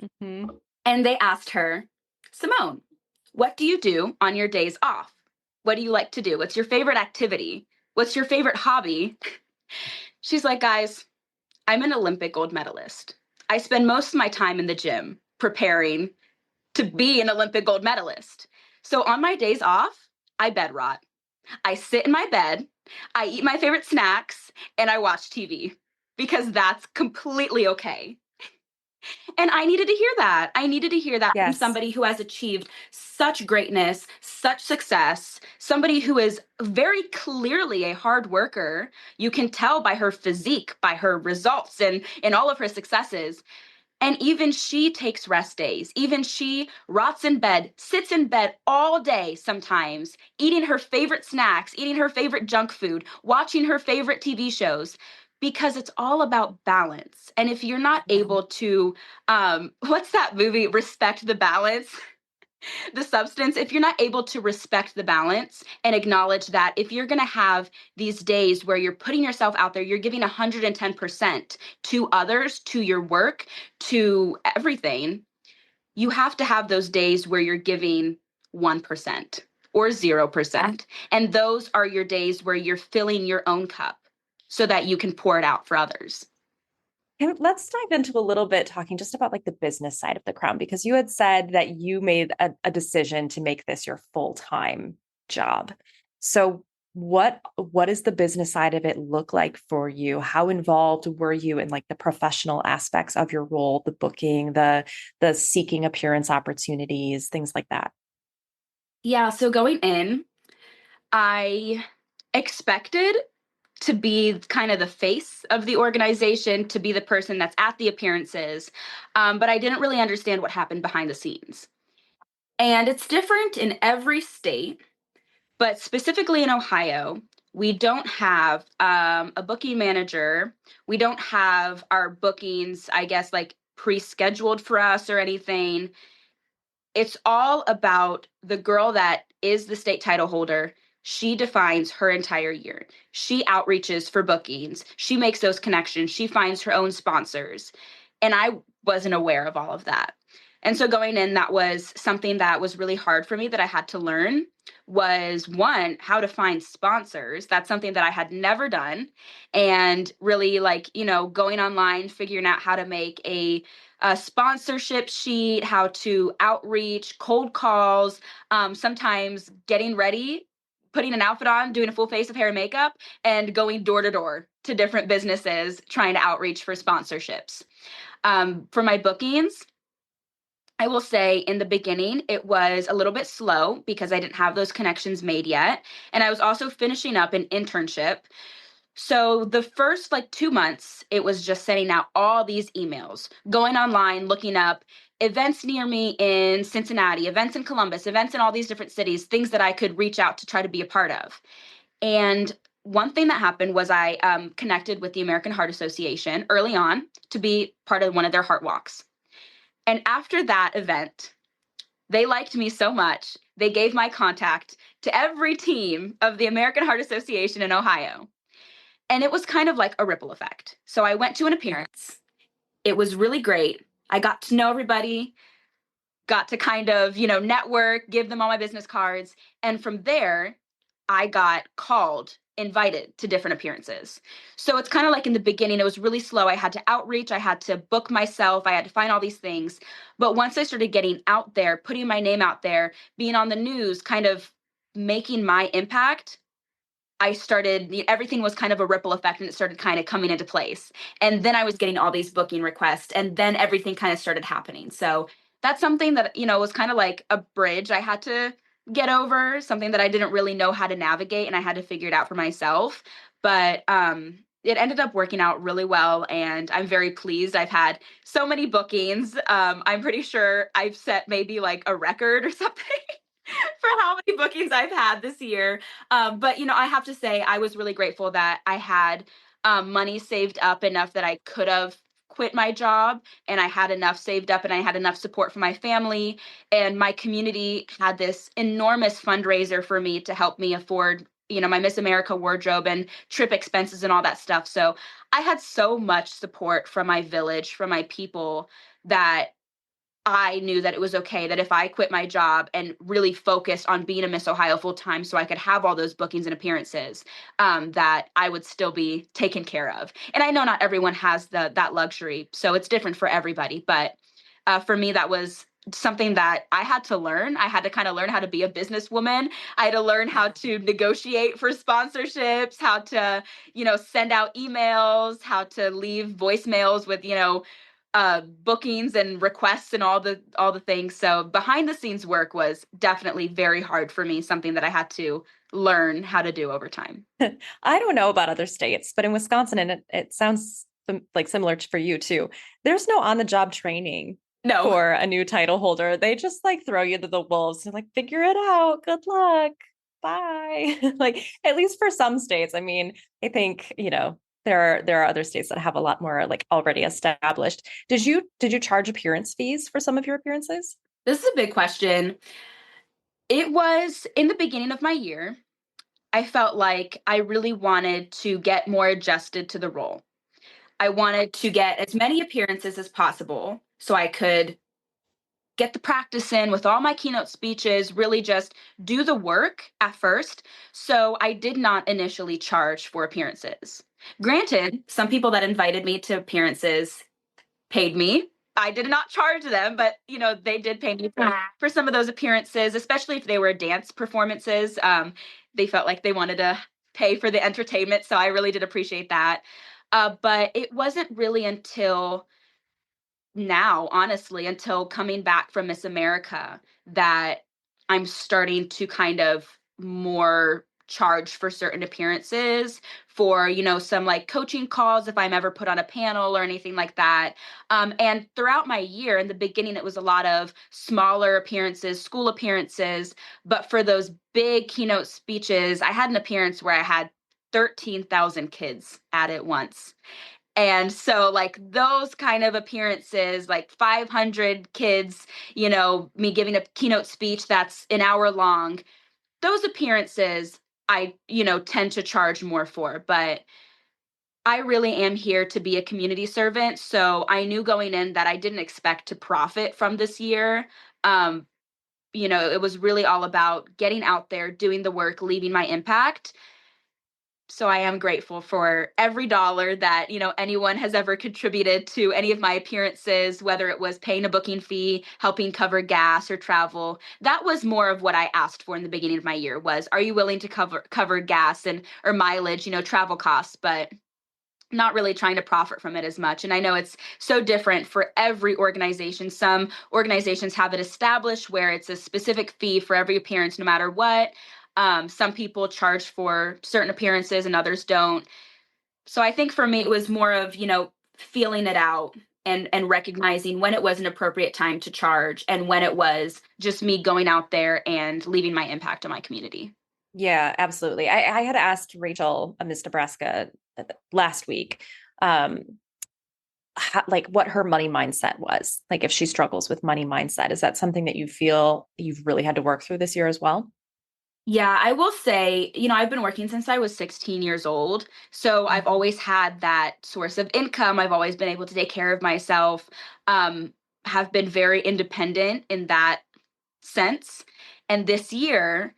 [SPEAKER 1] Mm-hmm.
[SPEAKER 2] And they asked her, Simone, what do you do on your days off? What do you like to do? What's your favorite activity? What's your favorite hobby? She's like, guys, I'm an Olympic gold medalist. I spend most of my time in the gym preparing to be an Olympic gold medalist. So on my days off, I bed rot. I sit in my bed, I eat my favorite snacks, and I watch TV because that's completely okay. And I needed to hear that. I needed to hear that from
[SPEAKER 1] Yes.
[SPEAKER 2] somebody who has achieved such greatness, such success, somebody who is very clearly a hard worker. You can tell by her physique, by her results, and all of her successes. And even she takes rest days. Even she rots in bed, sits in bed all day sometimes, eating her favorite snacks, eating her favorite junk food, watching her favorite TV shows, because it's all about balance. And if you're not able to, what's that movie, Respect the Balance? The substance, if you're not able to respect the balance and acknowledge that if you're going to have these days where you're putting yourself out there, you're giving 110% to others, to your work, to everything, you have to have those days where you're giving 1% or 0%. And those are your days where you're filling your own cup so that you can pour it out for others.
[SPEAKER 1] And let's dive into a little bit talking just about like the business side of the crown, because you had said that you made a decision to make this your full-time job. So what does the business side of it look like for you? How involved were you in like the professional aspects of your role, the booking, the seeking appearance opportunities, things like that?
[SPEAKER 2] Yeah, so going in, I expected to be kind of the face of the organization, to be the person that's at the appearances. But I didn't really understand what happened behind the scenes. And it's different in every state, but specifically in Ohio, we don't have a booking manager. We don't have our bookings, I guess, like pre-scheduled for us or anything. It's all about the girl that is the state title holder. She defines her entire year. She outreaches for bookings. She makes those connections. She finds her own sponsors. And I wasn't aware of all of that. And so going in, that was something that was really hard for me that I had to learn was one, how to find sponsors. That's something that I had never done. And really going online, figuring out how to make a sponsorship sheet, how to outreach, cold calls, sometimes getting ready, putting an outfit on, doing a full face of hair and makeup, and going door to door to different businesses trying to outreach for sponsorships. For my bookings, I will say in the beginning, it was a little bit slow because I didn't have those connections made yet. And I was also finishing up an internship. So the first 2 months, it was just sending out all these emails, going online, looking up events near me in Cincinnati, events in Columbus, events in all these different cities, things that I could reach out to try to be a part of. And one thing that happened was I connected with the American Heart Association early on to be part of one of their heart walks. And after that event, they liked me so much, they gave my contact to every team of the American Heart Association in Ohio. And it was kind of like a ripple effect. So I went to an appearance. It was really great. I got to know everybody, got to kind of, network, give them all my business cards. And from there, I got called, invited to different appearances. So it's kind of like in the beginning, it was really slow. I had to outreach, I had to book myself, I had to find all these things. But once I started getting out there, putting my name out there, being on the news, kind of making my impact, I started, everything was kind of a ripple effect and it started kind of coming into place. And then I was getting all these booking requests and then everything kind of started happening. So that's something that, was kind of like a bridge I had to get over, something that I didn't really know how to navigate and I had to figure it out for myself. But it ended up working out really well and I'm very pleased. I've had so many bookings. I'm pretty sure I've set maybe like a record or something for how many bookings I've had this year. But I have to say I was really grateful that I had money saved up enough that I could have quit my job and I had enough saved up and I had enough support from my family and my community had this enormous fundraiser for me to help me afford my Miss America wardrobe and trip expenses and all that stuff. So I had so much support from my village, from my people, that I knew that it was okay that if I quit my job and really focused on being a Miss Ohio full time so I could have all those bookings and appearances, that I would still be taken care of. And I know not everyone has that luxury, so it's different for everybody. But for me, that was something that I had to learn. I had to kind of learn how to be a businesswoman. I had to learn how to negotiate for sponsorships, how to, send out emails, how to leave voicemails with, bookings and requests and all the things. So behind the scenes work was definitely very hard for me, something that I had to learn how to do over time.
[SPEAKER 1] I don't know about other states, but in Wisconsin, and it sounds like similar for you too, there's no on the job training
[SPEAKER 2] No.
[SPEAKER 1] for a new title holder. They just like throw you to the wolves and like, figure it out. Good luck. Bye. Like, at least for some states. I mean, I think, there are other states that have a lot more like already established. Did you charge appearance fees for some of your appearances?
[SPEAKER 2] This is a big question. It was in the beginning of my year. I felt like I really wanted to get more adjusted to the role. I wanted to get as many appearances as possible so I could get the practice in with all my keynote speeches, really just do the work at first. So I did not initially charge for appearances. Granted, some people that invited me to appearances paid me. I did not charge them, but they did pay me for some of those appearances, especially if they were dance performances. They felt like they wanted to pay for the entertainment, so I really did appreciate that. But it wasn't really until now, honestly, until coming back from Miss America, that I'm starting to kind of more charge for certain appearances, for, some like coaching calls if I'm ever put on a panel or anything like that. And throughout my year, in the beginning, it was a lot of smaller appearances, school appearances. But for those big keynote speeches, I had an appearance where I had 13,000 kids at it once. And so, like, those kind of appearances, like 500 kids, me giving a keynote speech that's an hour long, those appearances I, tend to charge more for. But I really am here to be a community servant. So I knew going in that I didn't expect to profit from this year. Um, it was really all about getting out there, doing the work, leaving my impact. So I am grateful for every dollar that, anyone has ever contributed to any of my appearances, whether it was paying a booking fee, helping cover gas or travel. That was more of what I asked for in the beginning of my year was, are you willing to cover gas and or mileage, travel costs, but not really trying to profit from it as much. And I know it's so different for every organization. Some organizations have it established where it's a specific fee for every appearance, no matter what. Some people charge for certain appearances and others don't. So I think for me, it was more of, feeling it out and recognizing when it was an appropriate time to charge and when it was just me going out there and leaving my impact on my community.
[SPEAKER 1] Yeah, absolutely. I had asked Rachel, Miss Nebraska, last week, um, like what her money mindset was. Like if she struggles with money mindset, is that something that you feel you've really had to work through this year as well?
[SPEAKER 2] Yeah, I will say, I've been working since I was 16 years old. So I've always had that source of income. I've always been able to take care of myself, um, have been very independent in that sense. And this year,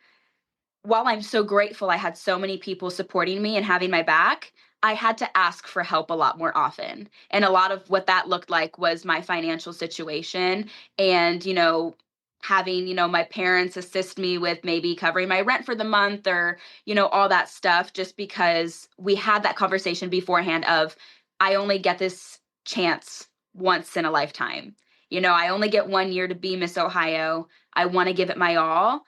[SPEAKER 2] while I'm so grateful I had so many people supporting me and having my back, I had to ask for help a lot more often. And a lot of what that looked like was my financial situation and, having, my parents assist me with maybe covering my rent for the month or, all that stuff, just because we had that conversation beforehand of, I only get this chance once in a lifetime. I only get 1 year to be Miss Ohio. I want to give it my all.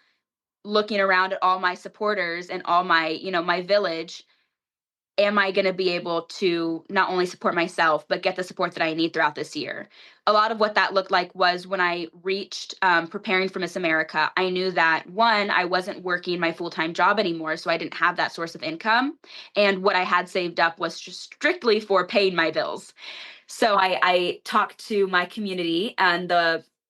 [SPEAKER 2] Looking around at all my supporters and all my, my village, am I going to be able to not only support myself, but get the support that I need throughout this year? A lot of what that looked like was when I reached preparing for Miss America, I knew that one, I wasn't working my full time job anymore. So I didn't have that source of income. And what I had saved up was just strictly for paying my bills. So I talked to my community, and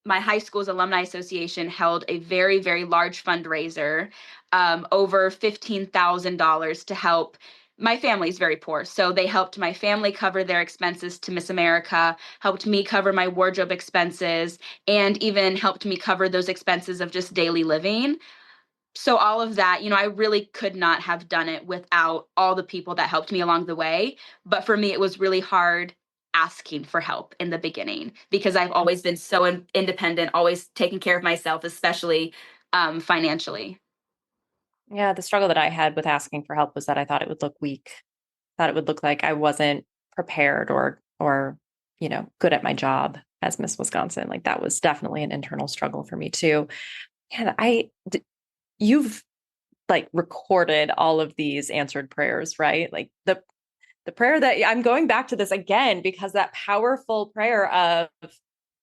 [SPEAKER 2] my high school's alumni association held a very, very large fundraiser, over $15,000 to help. My family's very poor, so they helped my family cover their expenses to Miss America, helped me cover my wardrobe expenses, and even helped me cover those expenses of just daily living. So all of that, I really could not have done it without all the people that helped me along the way. But for me, it was really hard asking for help in the beginning because I've always been so independent, always taking care of myself, especially financially.
[SPEAKER 1] Yeah, the struggle that I had with asking for help was that I thought it would look weak. Thought it would look like I wasn't prepared or good at my job as Miss Wisconsin. Like that was definitely an internal struggle for me too. And you've like recorded all of these answered prayers, right? Like the prayer that I'm going back to this again because that powerful prayer of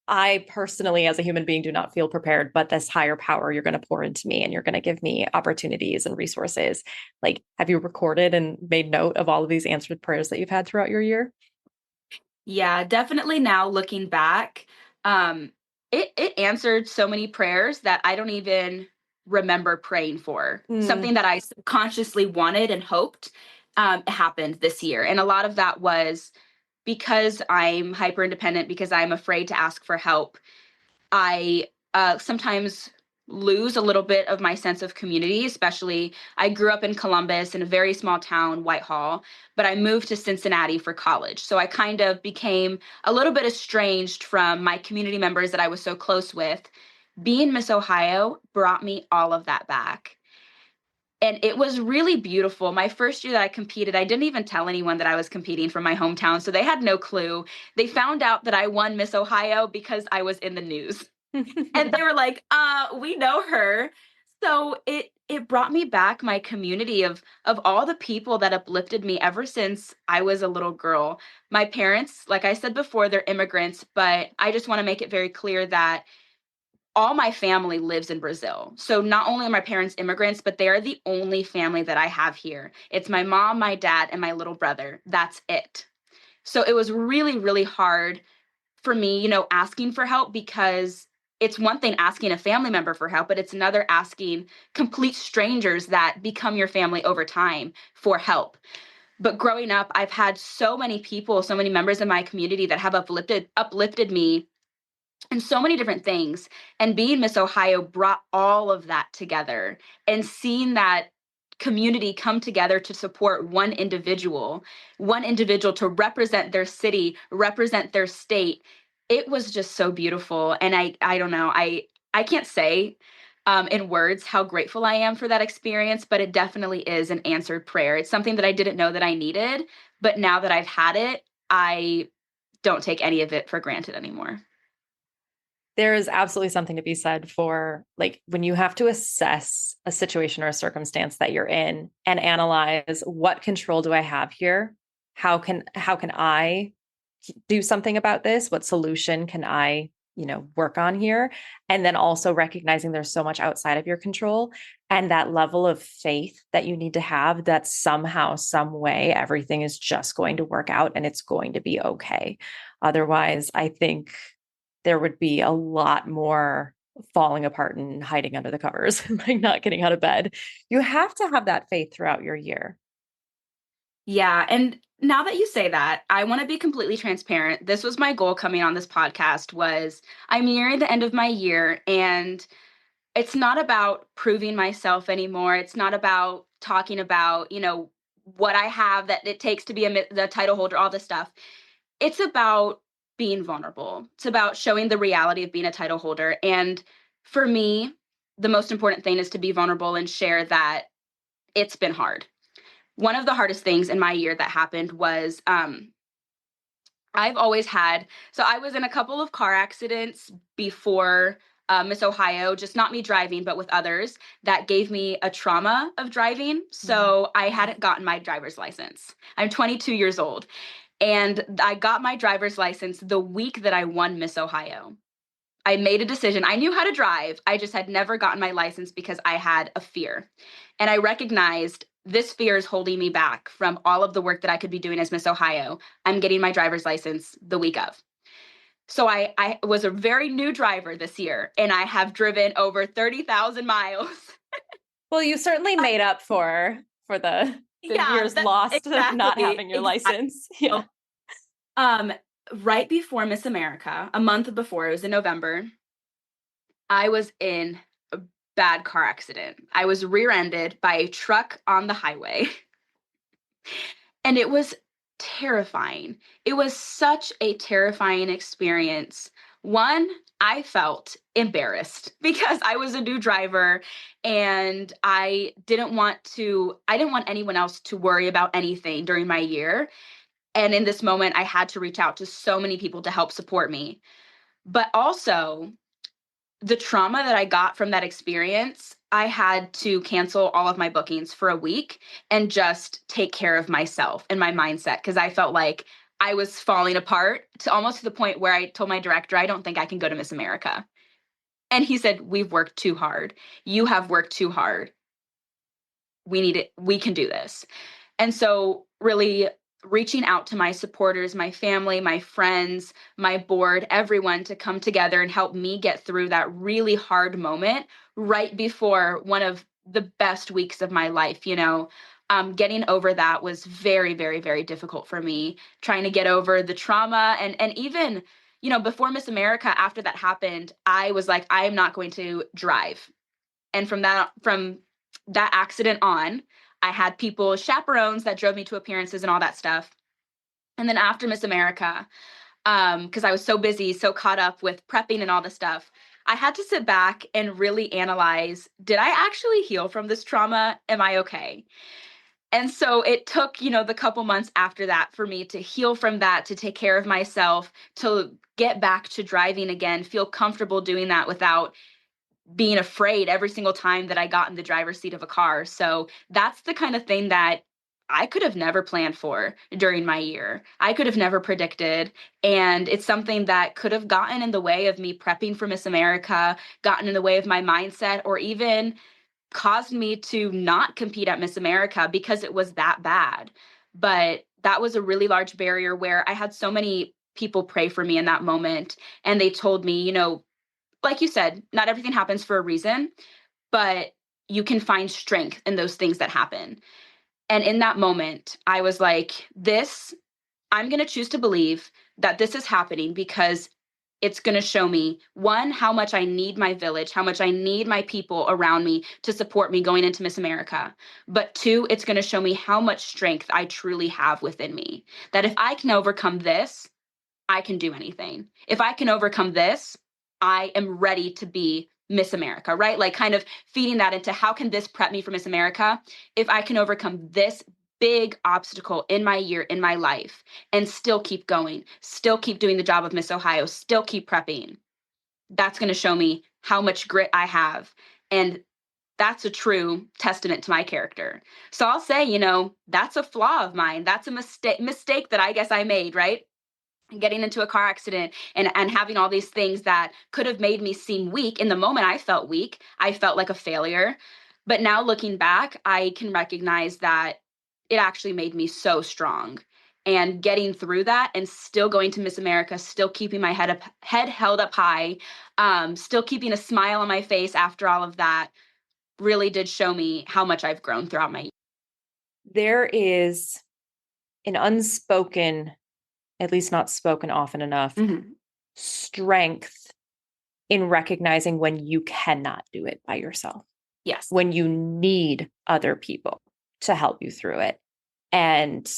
[SPEAKER 1] I personally, as a human being, do not feel prepared, but this higher power, you're going to pour into me and you're going to give me opportunities and resources. Like, have you recorded and made note of all of these answered prayers that you've had throughout your year?
[SPEAKER 2] Yeah, definitely now looking back, um, it answered so many prayers that I don't even remember praying for.
[SPEAKER 1] Mm,
[SPEAKER 2] Something that I subconsciously wanted and hoped happened this year. And a lot of that was because I'm hyper independent, because I'm afraid to ask for help. I sometimes lose a little bit of my sense of community, especially I grew up in Columbus in a very small town, Whitehall, but I moved to Cincinnati for college. So I kind of became a little bit estranged from my community members that I was so close with. Being Miss Ohio brought me all of that back. And it was really beautiful. My first year that I competed, I didn't even tell anyone that I was competing from my hometown. So they had no clue. They found out that I won Miss Ohio because I was in the news. And they were like, we know her. So it brought me back my community of all the people that uplifted me ever since I was a little girl. My parents, like I said before, they're immigrants, but I just want to make it very clear that all my family lives in Brazil. So not only are my parents immigrants, but they are the only family that I have here. It's my mom, my dad, and my little brother. That's it. So it was really, really hard for me, asking for help because it's one thing asking a family member for help, but it's another asking complete strangers that become your family over time for help. But growing up, I've had so many people, so many members in my community that have uplifted me and so many different things. And being Miss Ohio brought all of that together and seeing that community come together to support one individual to represent their city, represent their state. It was just so beautiful. And I don't know, I can't say in words how grateful I am for that experience, but it definitely is an answered prayer. It's something that I didn't know that I needed, but now that I've had it, I don't take any of it for granted anymore.
[SPEAKER 1] there is absolutely something to be said for like when you have to assess a situation or a circumstance that you're in and analyze what control do I have here? How can I do something about this? What solution can I, work on here? And then also recognizing there's so much outside of your control and that level of faith that you need to have that somehow, some way, everything is just going to work out and it's going to be okay. Otherwise, I think there would be a lot more falling apart and hiding under the covers, like not getting out of bed. You have to have that faith throughout your year.
[SPEAKER 2] Yeah, and now that you say that, I want to be completely transparent. This was my goal coming on this podcast was I'm nearing the end of my year and it's not about proving myself anymore. It's not about talking about, what I have that it takes to be the title holder, all this stuff. It's about being vulnerable. It's about showing the reality of being a title holder. And For me, the most important thing is to be vulnerable and share that it's been hard. One of the hardest things in my year that happened was I've always had, so I was in a couple of car accidents before Miss Ohio, just not me driving, but with others that gave me a trauma of driving. So I hadn't gotten my driver's license. I'm 22 years old, and I got my driver's license the week that I won Miss Ohio. I made a decision. I knew how to drive. I just had never gotten my license because I had a fear. And I recognized this fear is holding me back from all of the work that I could be doing as Miss Ohio. I'm getting my driver's license the week of. So I was a very new driver this year, and I have driven over 30,000 miles.
[SPEAKER 1] Well, you certainly made up for the years lost of not having your license. Yeah.
[SPEAKER 2] Right before Miss America, a month before, it was in November, I was in a bad car accident. I was rear-ended by a truck on the highway. And it was terrifying. It was such a terrifying experience. One, I felt embarrassed because I was a new driver and I didn't want anyone else to worry about anything during my year. And in this moment, I had to reach out to so many people to help support me. But also, the trauma that I got from that experience, I had to cancel all of my bookings for a week and just take care of myself and my mindset because I felt like I was falling apart to almost to the point where I told my director, I don't think I can go to Miss America. And he said, we've worked too hard. You have worked too hard. We need it. We can do this. And so, really reaching out to my supporters, my family, my friends, my board, everyone to come together and help me get through that really hard moment right before one of the best weeks of my life. Getting over that was very, very, very difficult for me. Trying to get over the trauma and even, before Miss America, after that happened, I was like, I am not going to drive. And from that accident on, I had people, chaperones that drove me to appearances and all that stuff. And then after Miss America, because I was so busy, so caught up with prepping and all the stuff, I had to sit back and really analyze, did I actually heal from this trauma? Am I okay? And so it took, the couple months after that for me to heal from that, to take care of myself, to get back to driving again, feel comfortable doing that without being afraid every single time that I got in the driver's seat of a car. So that's the kind of thing that I could have never planned for during my year. I could have never predicted. And it's something that could have gotten in the way of me prepping for Miss America, gotten in the way of my mindset, or even caused me to not compete at Miss America because it was that bad. But that was a really large barrier where I had so many people pray for me in that moment. And they told me, like you said, not everything happens for a reason, but you can find strength in those things that happen. And in that moment, I was like, I'm going to choose to believe that this is happening because it's going to show me, one, how much I need my village, how much I need my people around me to support me going into Miss America. But two, it's going to show me how much strength I truly have within me. That if I can overcome this, I can do anything. If I can overcome this, I am ready to be Miss America, right? Like kind of feeding that into how can this prep me for Miss America? If I can overcome this big obstacle in my year, in my life, and still keep going, still keep doing the job of Miss Ohio, still keep prepping, that's going to show me how much grit I have. And that's a true testament to my character. So I'll say, that's a flaw of mine. That's a mistake that I guess I made, right? Getting into a car accident and having all these things that could have made me seem weak. In the moment, I felt weak. I felt like a failure. But now looking back, I can recognize that it actually made me so strong. And getting through that and still going to Miss America, still keeping my head held up high, still keeping a smile on my face after all of that really did show me how much I've grown throughout my year.
[SPEAKER 1] There is an unspoken, at least not spoken often enough, strength in recognizing when you cannot do it by yourself.
[SPEAKER 2] Yes.
[SPEAKER 1] When you need other people to help you through it. And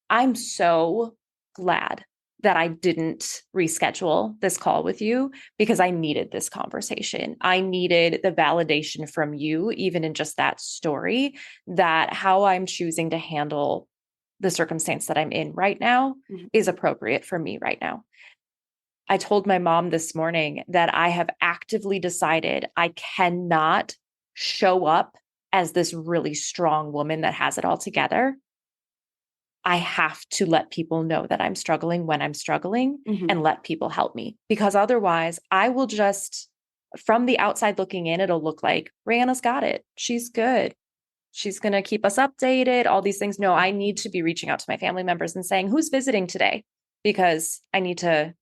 [SPEAKER 1] I'm so glad that I didn't reschedule this call with you because I needed this conversation. I needed the validation from you, even in just that story, that how I'm choosing to handle the circumstance that I'm in right now
[SPEAKER 2] Mhm.
[SPEAKER 1] is appropriate for me right now. I told my mom this morning that I have actively decided I cannot show up as this really strong woman that has it all together. I have to let people know that I'm struggling when I'm struggling
[SPEAKER 2] Mhm.
[SPEAKER 1] and let people help me, because otherwise I will just, from the outside looking in, it'll look like Brianna's got it. She's good. She's going to keep us updated, all these things. No, I need to be reaching out to my family members and saying, who's visiting today? Because I need to,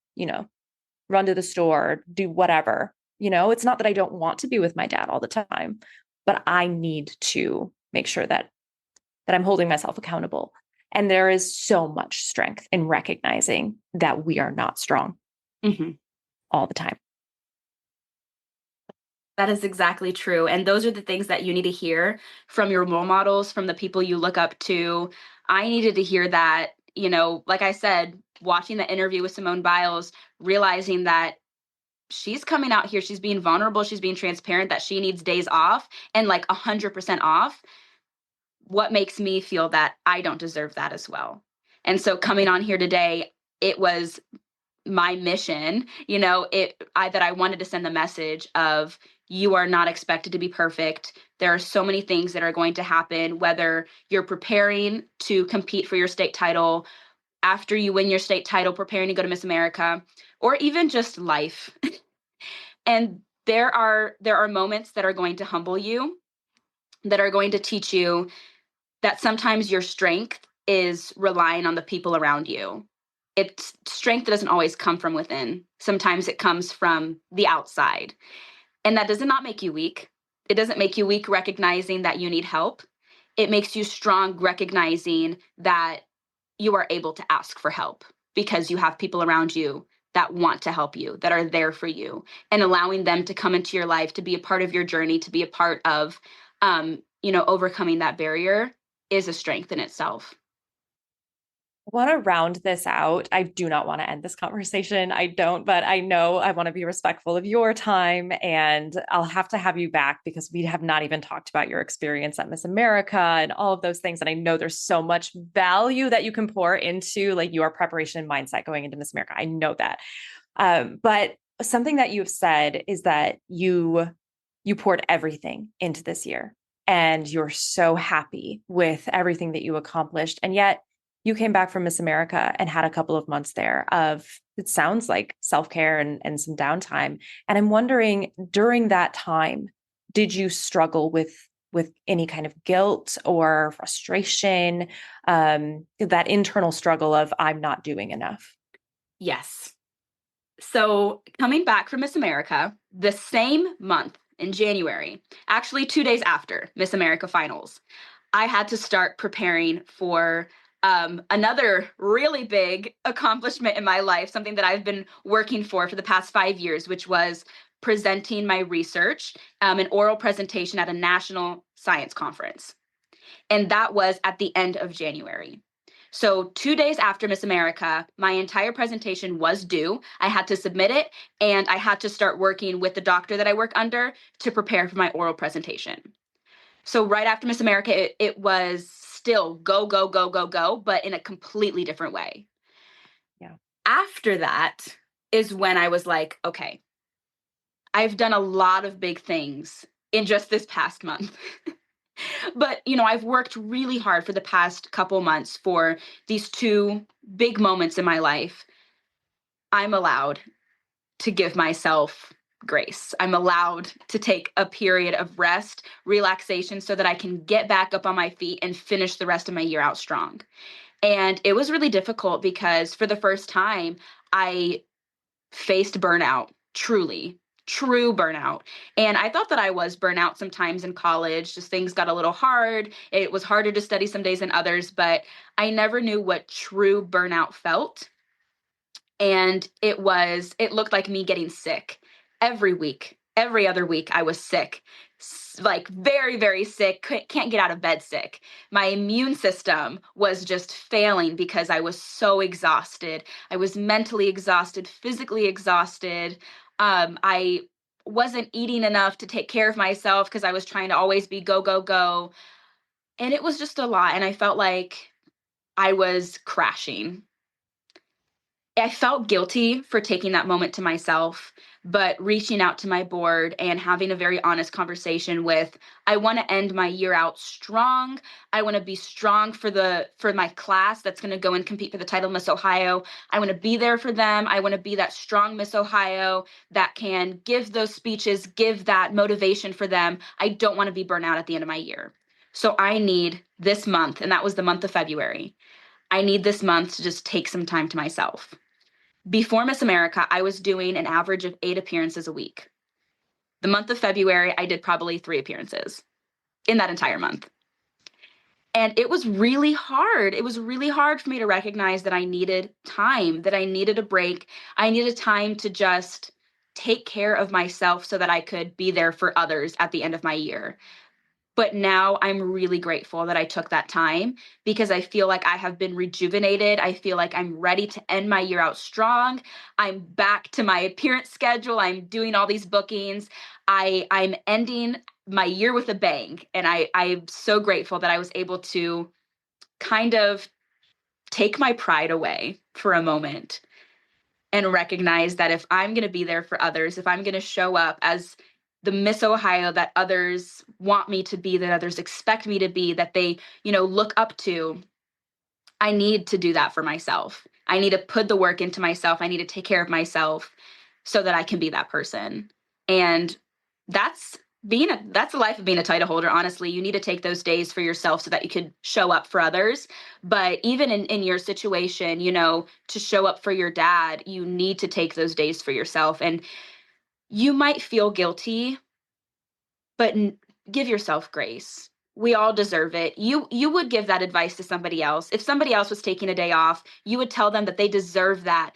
[SPEAKER 1] run to the store, do whatever. It's not that I don't want to be with my dad all the time, but I need to make sure that I'm holding myself accountable. And there is so much strength in recognizing that we are not strong
[SPEAKER 2] Mhm.
[SPEAKER 1] all the time.
[SPEAKER 2] That is exactly true. And those are the things that you need to hear from your role models, from the people you look up to. I needed to hear that, like I said, watching the interview with Simone Biles, realizing that she's coming out here, she's being vulnerable, she's being transparent that she needs days off and like 100% off. What makes me feel that I don't deserve that as well? And so coming on here today, it was my mission, that I wanted to send the message of you are not expected to be perfect. There are so many things that are going to happen, whether you're preparing to compete for your state title, after you win your state title, preparing to go to Miss America, or even just life. And there are moments that are going to humble you, that are going to teach you that sometimes your strength is relying on the people around you. It's strength that doesn't always come from within. Sometimes it comes from the outside. And that does not make you weak. It doesn't make you weak recognizing that you need help. It makes you strong recognizing that you are able to ask for help because you have people around you that want to help you, that are there for you, and allowing them to come into your life, to be a part of your journey, to be a part of, overcoming that barrier is a strength in itself.
[SPEAKER 1] I want to round this out. I do not want to end this conversation. I don't, but I know I want to be respectful of your time, and I'll have to have you back because we have not even talked about your experience at Miss America and all of those things. And I know there's so much value that you can pour into like your preparation and mindset going into Miss America. I know that. But something that you've said is that you poured everything into this year and you're so happy with everything that you accomplished. And yet you came back from Miss America and had a couple of months there of, it sounds like self-care and some downtime. And I'm wondering, during that time, did you struggle with any kind of guilt or frustration, that internal struggle of I'm not doing enough?
[SPEAKER 2] Yes. So coming back from Miss America, the same month in January, actually 2 days after Miss America finals, I had to start preparing for another really big accomplishment in my life, something that I've been working for the past 5 years, which was presenting my research, an oral presentation at a national science conference. And that was at the end of January. So 2 days after Miss America, my entire presentation was due. I had to submit it, and I had to start working with the doctor that I work under to prepare for my oral presentation. So right after Miss America, it was still go, go, go, go, go, but in a completely different way.
[SPEAKER 1] Yeah.
[SPEAKER 2] After that is when I was like, okay, I've done a lot of big things in just this past month. But, I've worked really hard for the past couple months for these two big moments in my life. I'm allowed to give myself grace. I'm allowed to take a period of rest, relaxation, so that I can get back up on my feet and finish the rest of my year out strong. And it was really difficult because for the first time, I faced burnout, truly, true burnout. And I thought that I was burnout sometimes in college. Just things got a little hard. It was harder to study some days than others, but I never knew what true burnout felt. And it looked like me getting sick every week. every other week I was sick, like very, very sick, can't get out of bed sick. My immune system was just failing because I was so exhausted. I was mentally exhausted, physically exhausted. I wasn't eating enough to take care of myself because I was trying to always be go, go, go. And it was just a lot. And I felt like I was crashing. I felt guilty for taking that moment to myself, but reaching out to my board and having a very honest conversation with, I want to end my year out strong. I want to be strong for my class that's going to go and compete for the title Miss Ohio. I want to be there for them. I want to be that strong Miss Ohio that can give those speeches, give that motivation for them. I don't want to be burnt out at the end of my year. So I need this month, and that was the month of February. I need this month to just take some time to myself. Before Miss America, I was doing an average of 8 appearances a week. The month of February, I did probably 3 appearances in that entire month. And it was really hard. It was really hard for me to recognize that I needed time, that I needed a break. I needed time to just take care of myself so that I could be there for others at the end of my year. But now I'm really grateful that I took that time because I feel like I have been rejuvenated. I feel like I'm ready to end my year out strong. I'm back to my appearance schedule. I'm doing all these bookings. I'm ending my year with a bang. And I'm so grateful that I was able to kind of take my pride away for a moment and recognize that if I'm going to be there for others, if I'm going to show up as the Miss Ohio that others want me to be, that others expect me to be, that they, look up to, I need to do that for myself. I need to put the work into myself. I need to take care of myself so that I can be that person. And that's that's the life of being a title holder. Honestly, you need to take those days for yourself so that you could show up for others. But even in your situation, to show up for your dad, you need to take those days for yourself. And you might feel guilty, but give yourself grace. We all deserve it. You would give that advice to somebody else. If somebody else was taking a day off, you would tell them that they deserve that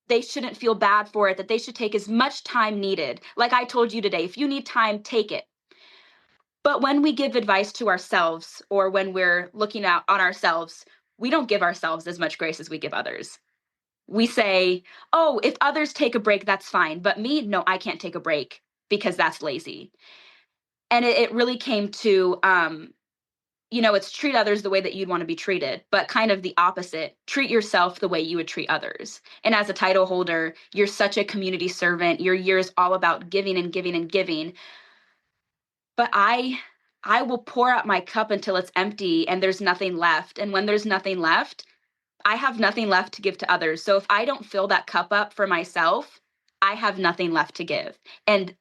[SPEAKER 2] they shouldn't feel bad for it, that they should take as much time needed. Like I told you today, if you need time, take it. But when we give advice to ourselves or when we're looking out on ourselves, we don't give ourselves as much grace as we give others. We say, oh, if others take a break, that's fine. But me, no, I can't take a break because that's lazy. And it really came to, it's treat others the way that you'd want to be treated, but kind of the opposite. Treat yourself the way you would treat others. And as a title holder, you're such a community servant. Your year is all about giving and giving and giving. But I will pour out my cup until it's empty and there's nothing left. And when there's nothing left, I have nothing left to give to others. So if I don't fill that cup up for myself, I have nothing left to give. And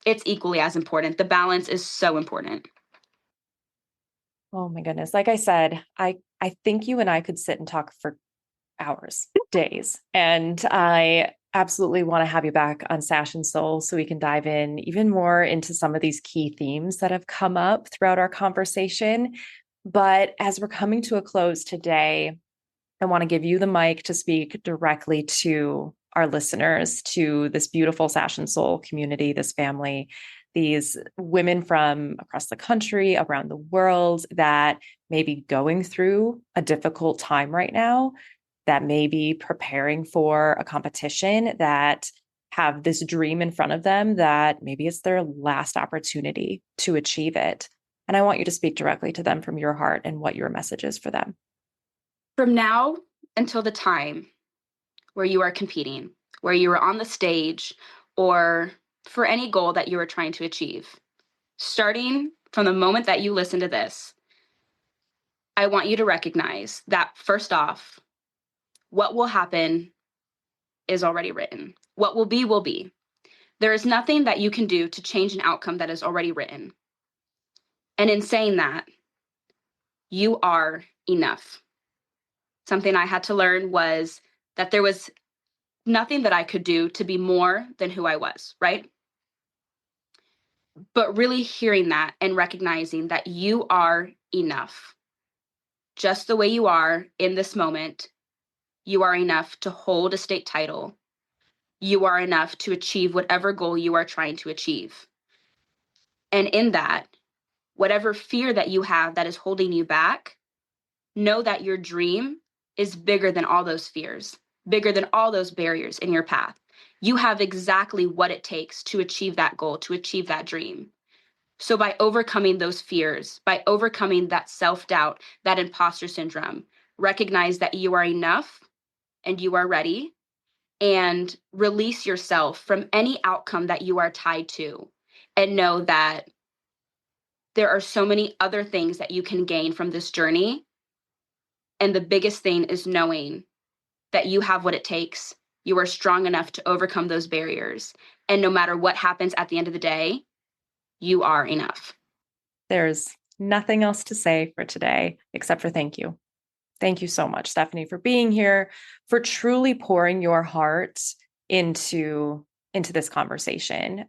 [SPEAKER 2] it's equally as important. The balance is so important.
[SPEAKER 1] Oh my goodness. Like I said, I think you and I could sit and talk for hours, days. And I absolutely want to have you back on Sash and Soul so we can dive in even more into some of these key themes that have come up throughout our conversation. But as we're coming to a close today, I want to give you the mic to speak directly to our listeners, to this beautiful Sash and Soul community, this family, these women from across the country, around the world that may be going through a difficult time right now, that may be preparing for a competition, that have this dream in front of them that maybe it's their last opportunity to achieve it. And I want you to speak directly to them from your heart and what your message is for them.
[SPEAKER 2] From now until the time where you are competing, where you are on the stage, or for any goal that you are trying to achieve, starting from the moment that you listen to this, I want you to recognize that first off, what will happen is already written. What will be, will be. There is nothing that you can do to change an outcome that is already written. And in saying that, you are enough. Something I had to learn was that there was nothing that I could do to be more than who I was, right? But really hearing that and recognizing that you are enough. Just the way you are in this moment, you are enough to hold a state title. you are enough to achieve whatever goal you are trying to achieve. And in that, whatever fear that you have that is holding you back, know that your dream is bigger than all those fears, bigger than all those barriers in your path. You have exactly what it takes to achieve that goal, to achieve that dream. So by overcoming those fears, by overcoming that self-doubt, that imposter syndrome, recognize that you are enough and you are ready, and release yourself from any outcome that you are tied to, and know that there are so many other things that you can gain from this journey. And the biggest thing is knowing that you have what it takes. You are strong enough to overcome those barriers. And no matter what happens at the end of the day, you are enough.
[SPEAKER 1] There's nothing else to say for today except for thank you. Thank you so much, Stephanie, for being here, for truly pouring your heart into this conversation.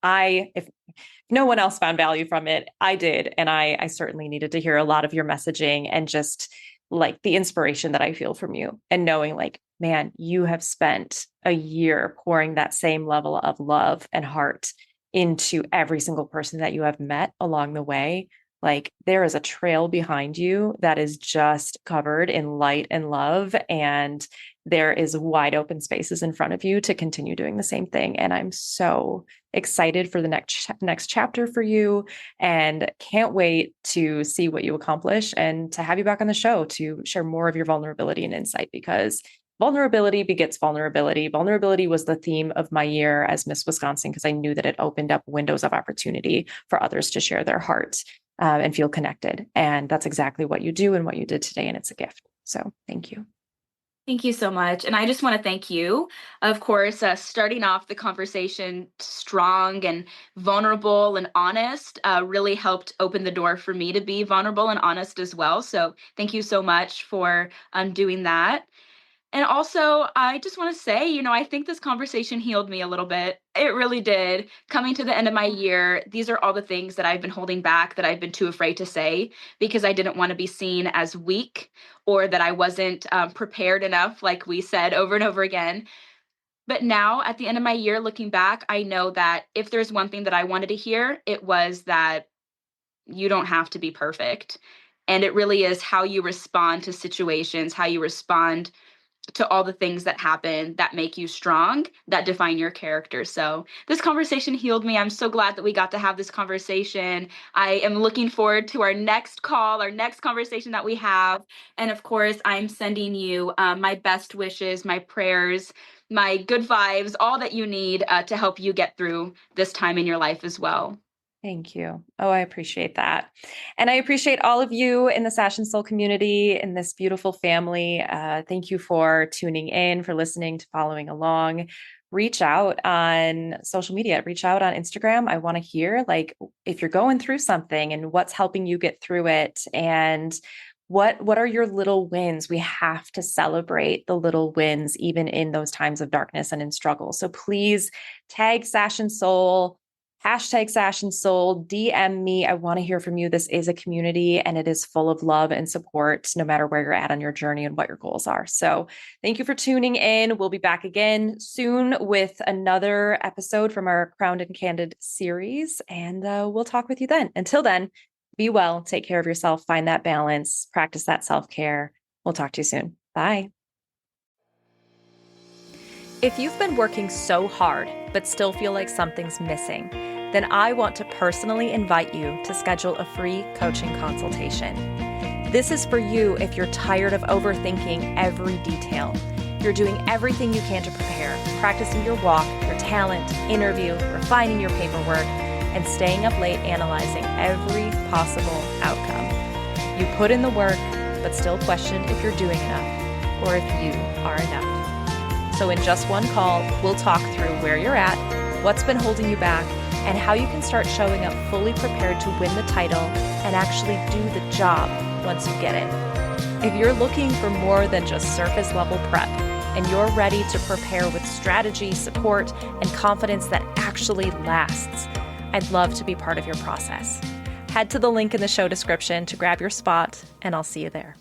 [SPEAKER 1] If no one else found value from it, I did. And I certainly needed to hear a lot of your messaging and just like the inspiration that I feel from you, and knowing like, man, you have spent a year pouring that same level of love and heart into every single person that you have met along the way. Like there is a trail behind you that is just covered in light and love, and there is wide open spaces in front of you to continue doing the same thing. And I'm so excited for the next chapter for you, and can't wait to see what you accomplish and to have you back on the show to share more of your vulnerability and insight, because vulnerability begets vulnerability. Vulnerability was the theme of my year as Miss Wisconsin, because I knew that it opened up windows of opportunity for others to share their heart and feel connected. And that's exactly what you do and what you did today. And it's a gift. So thank you.
[SPEAKER 2] Thank you so much. And I just want to thank you, of course, starting off the conversation strong and vulnerable and honest really helped open the door for me to be vulnerable and honest as well. So thank you so much for doing that. And also, I just want to say, I think this conversation healed me a little bit. It really did. Coming to the end of my year, these are all the things that I've been holding back, that I've been too afraid to say because I didn't want to be seen as weak, or that I wasn't prepared enough, like we said over and over again. But now at the end of my year, looking back, I know that if there's one thing that I wanted to hear, it was that you don't have to be perfect. And it really is how you respond to situations, how you respond to all the things that happen that make you strong, that define your character. So this conversation healed me. I'm so glad that we got to have this conversation. I am looking forward to our next call, our next conversation that we have. And of course, I'm sending you my best wishes, my prayers, my good vibes, all that you need to help you get through this time in your life as well.
[SPEAKER 1] Thank you. Oh, I appreciate that. And I appreciate all of you in the Sash and Soul community, in this beautiful family. Thank you for tuning in, for listening, to following along. Reach out on social media, reach out on Instagram. I want to hear like if you're going through something and what's helping you get through it, and what are your little wins. We have to celebrate the little wins, even in those times of darkness and in struggle. So please tag Sash and Soul, hashtag Sash and Soul, DM me. I want to hear from you. This is a community and it is full of love and support, no matter where you're at on your journey and what your goals are. So thank you for tuning in. We'll be back again soon with another episode from our Crowned and Candid series, and we'll talk with you then. Until then, be well, take care of yourself, find that balance, practice that self-care. We'll talk to you soon. Bye. If you've been working so hard, but still feel like something's missing, then I want to personally invite you to schedule a free coaching consultation. This is for you if you're tired of overthinking every detail. You're doing everything you can to prepare, practicing your walk, your talent, interview, refining your paperwork, and staying up late analyzing every possible outcome. You put in the work, but still question if you're doing enough or if you are enough. So in just one call, we'll talk through where you're at, what's been holding you back, and how you can start showing up fully prepared to win the title and actually do the job once you get it. If you're looking for more than just surface level prep, and you're ready to prepare with strategy, support, and confidence that actually lasts, I'd love to be part of your process. Head to the link in the show description to grab your spot, and I'll see you there.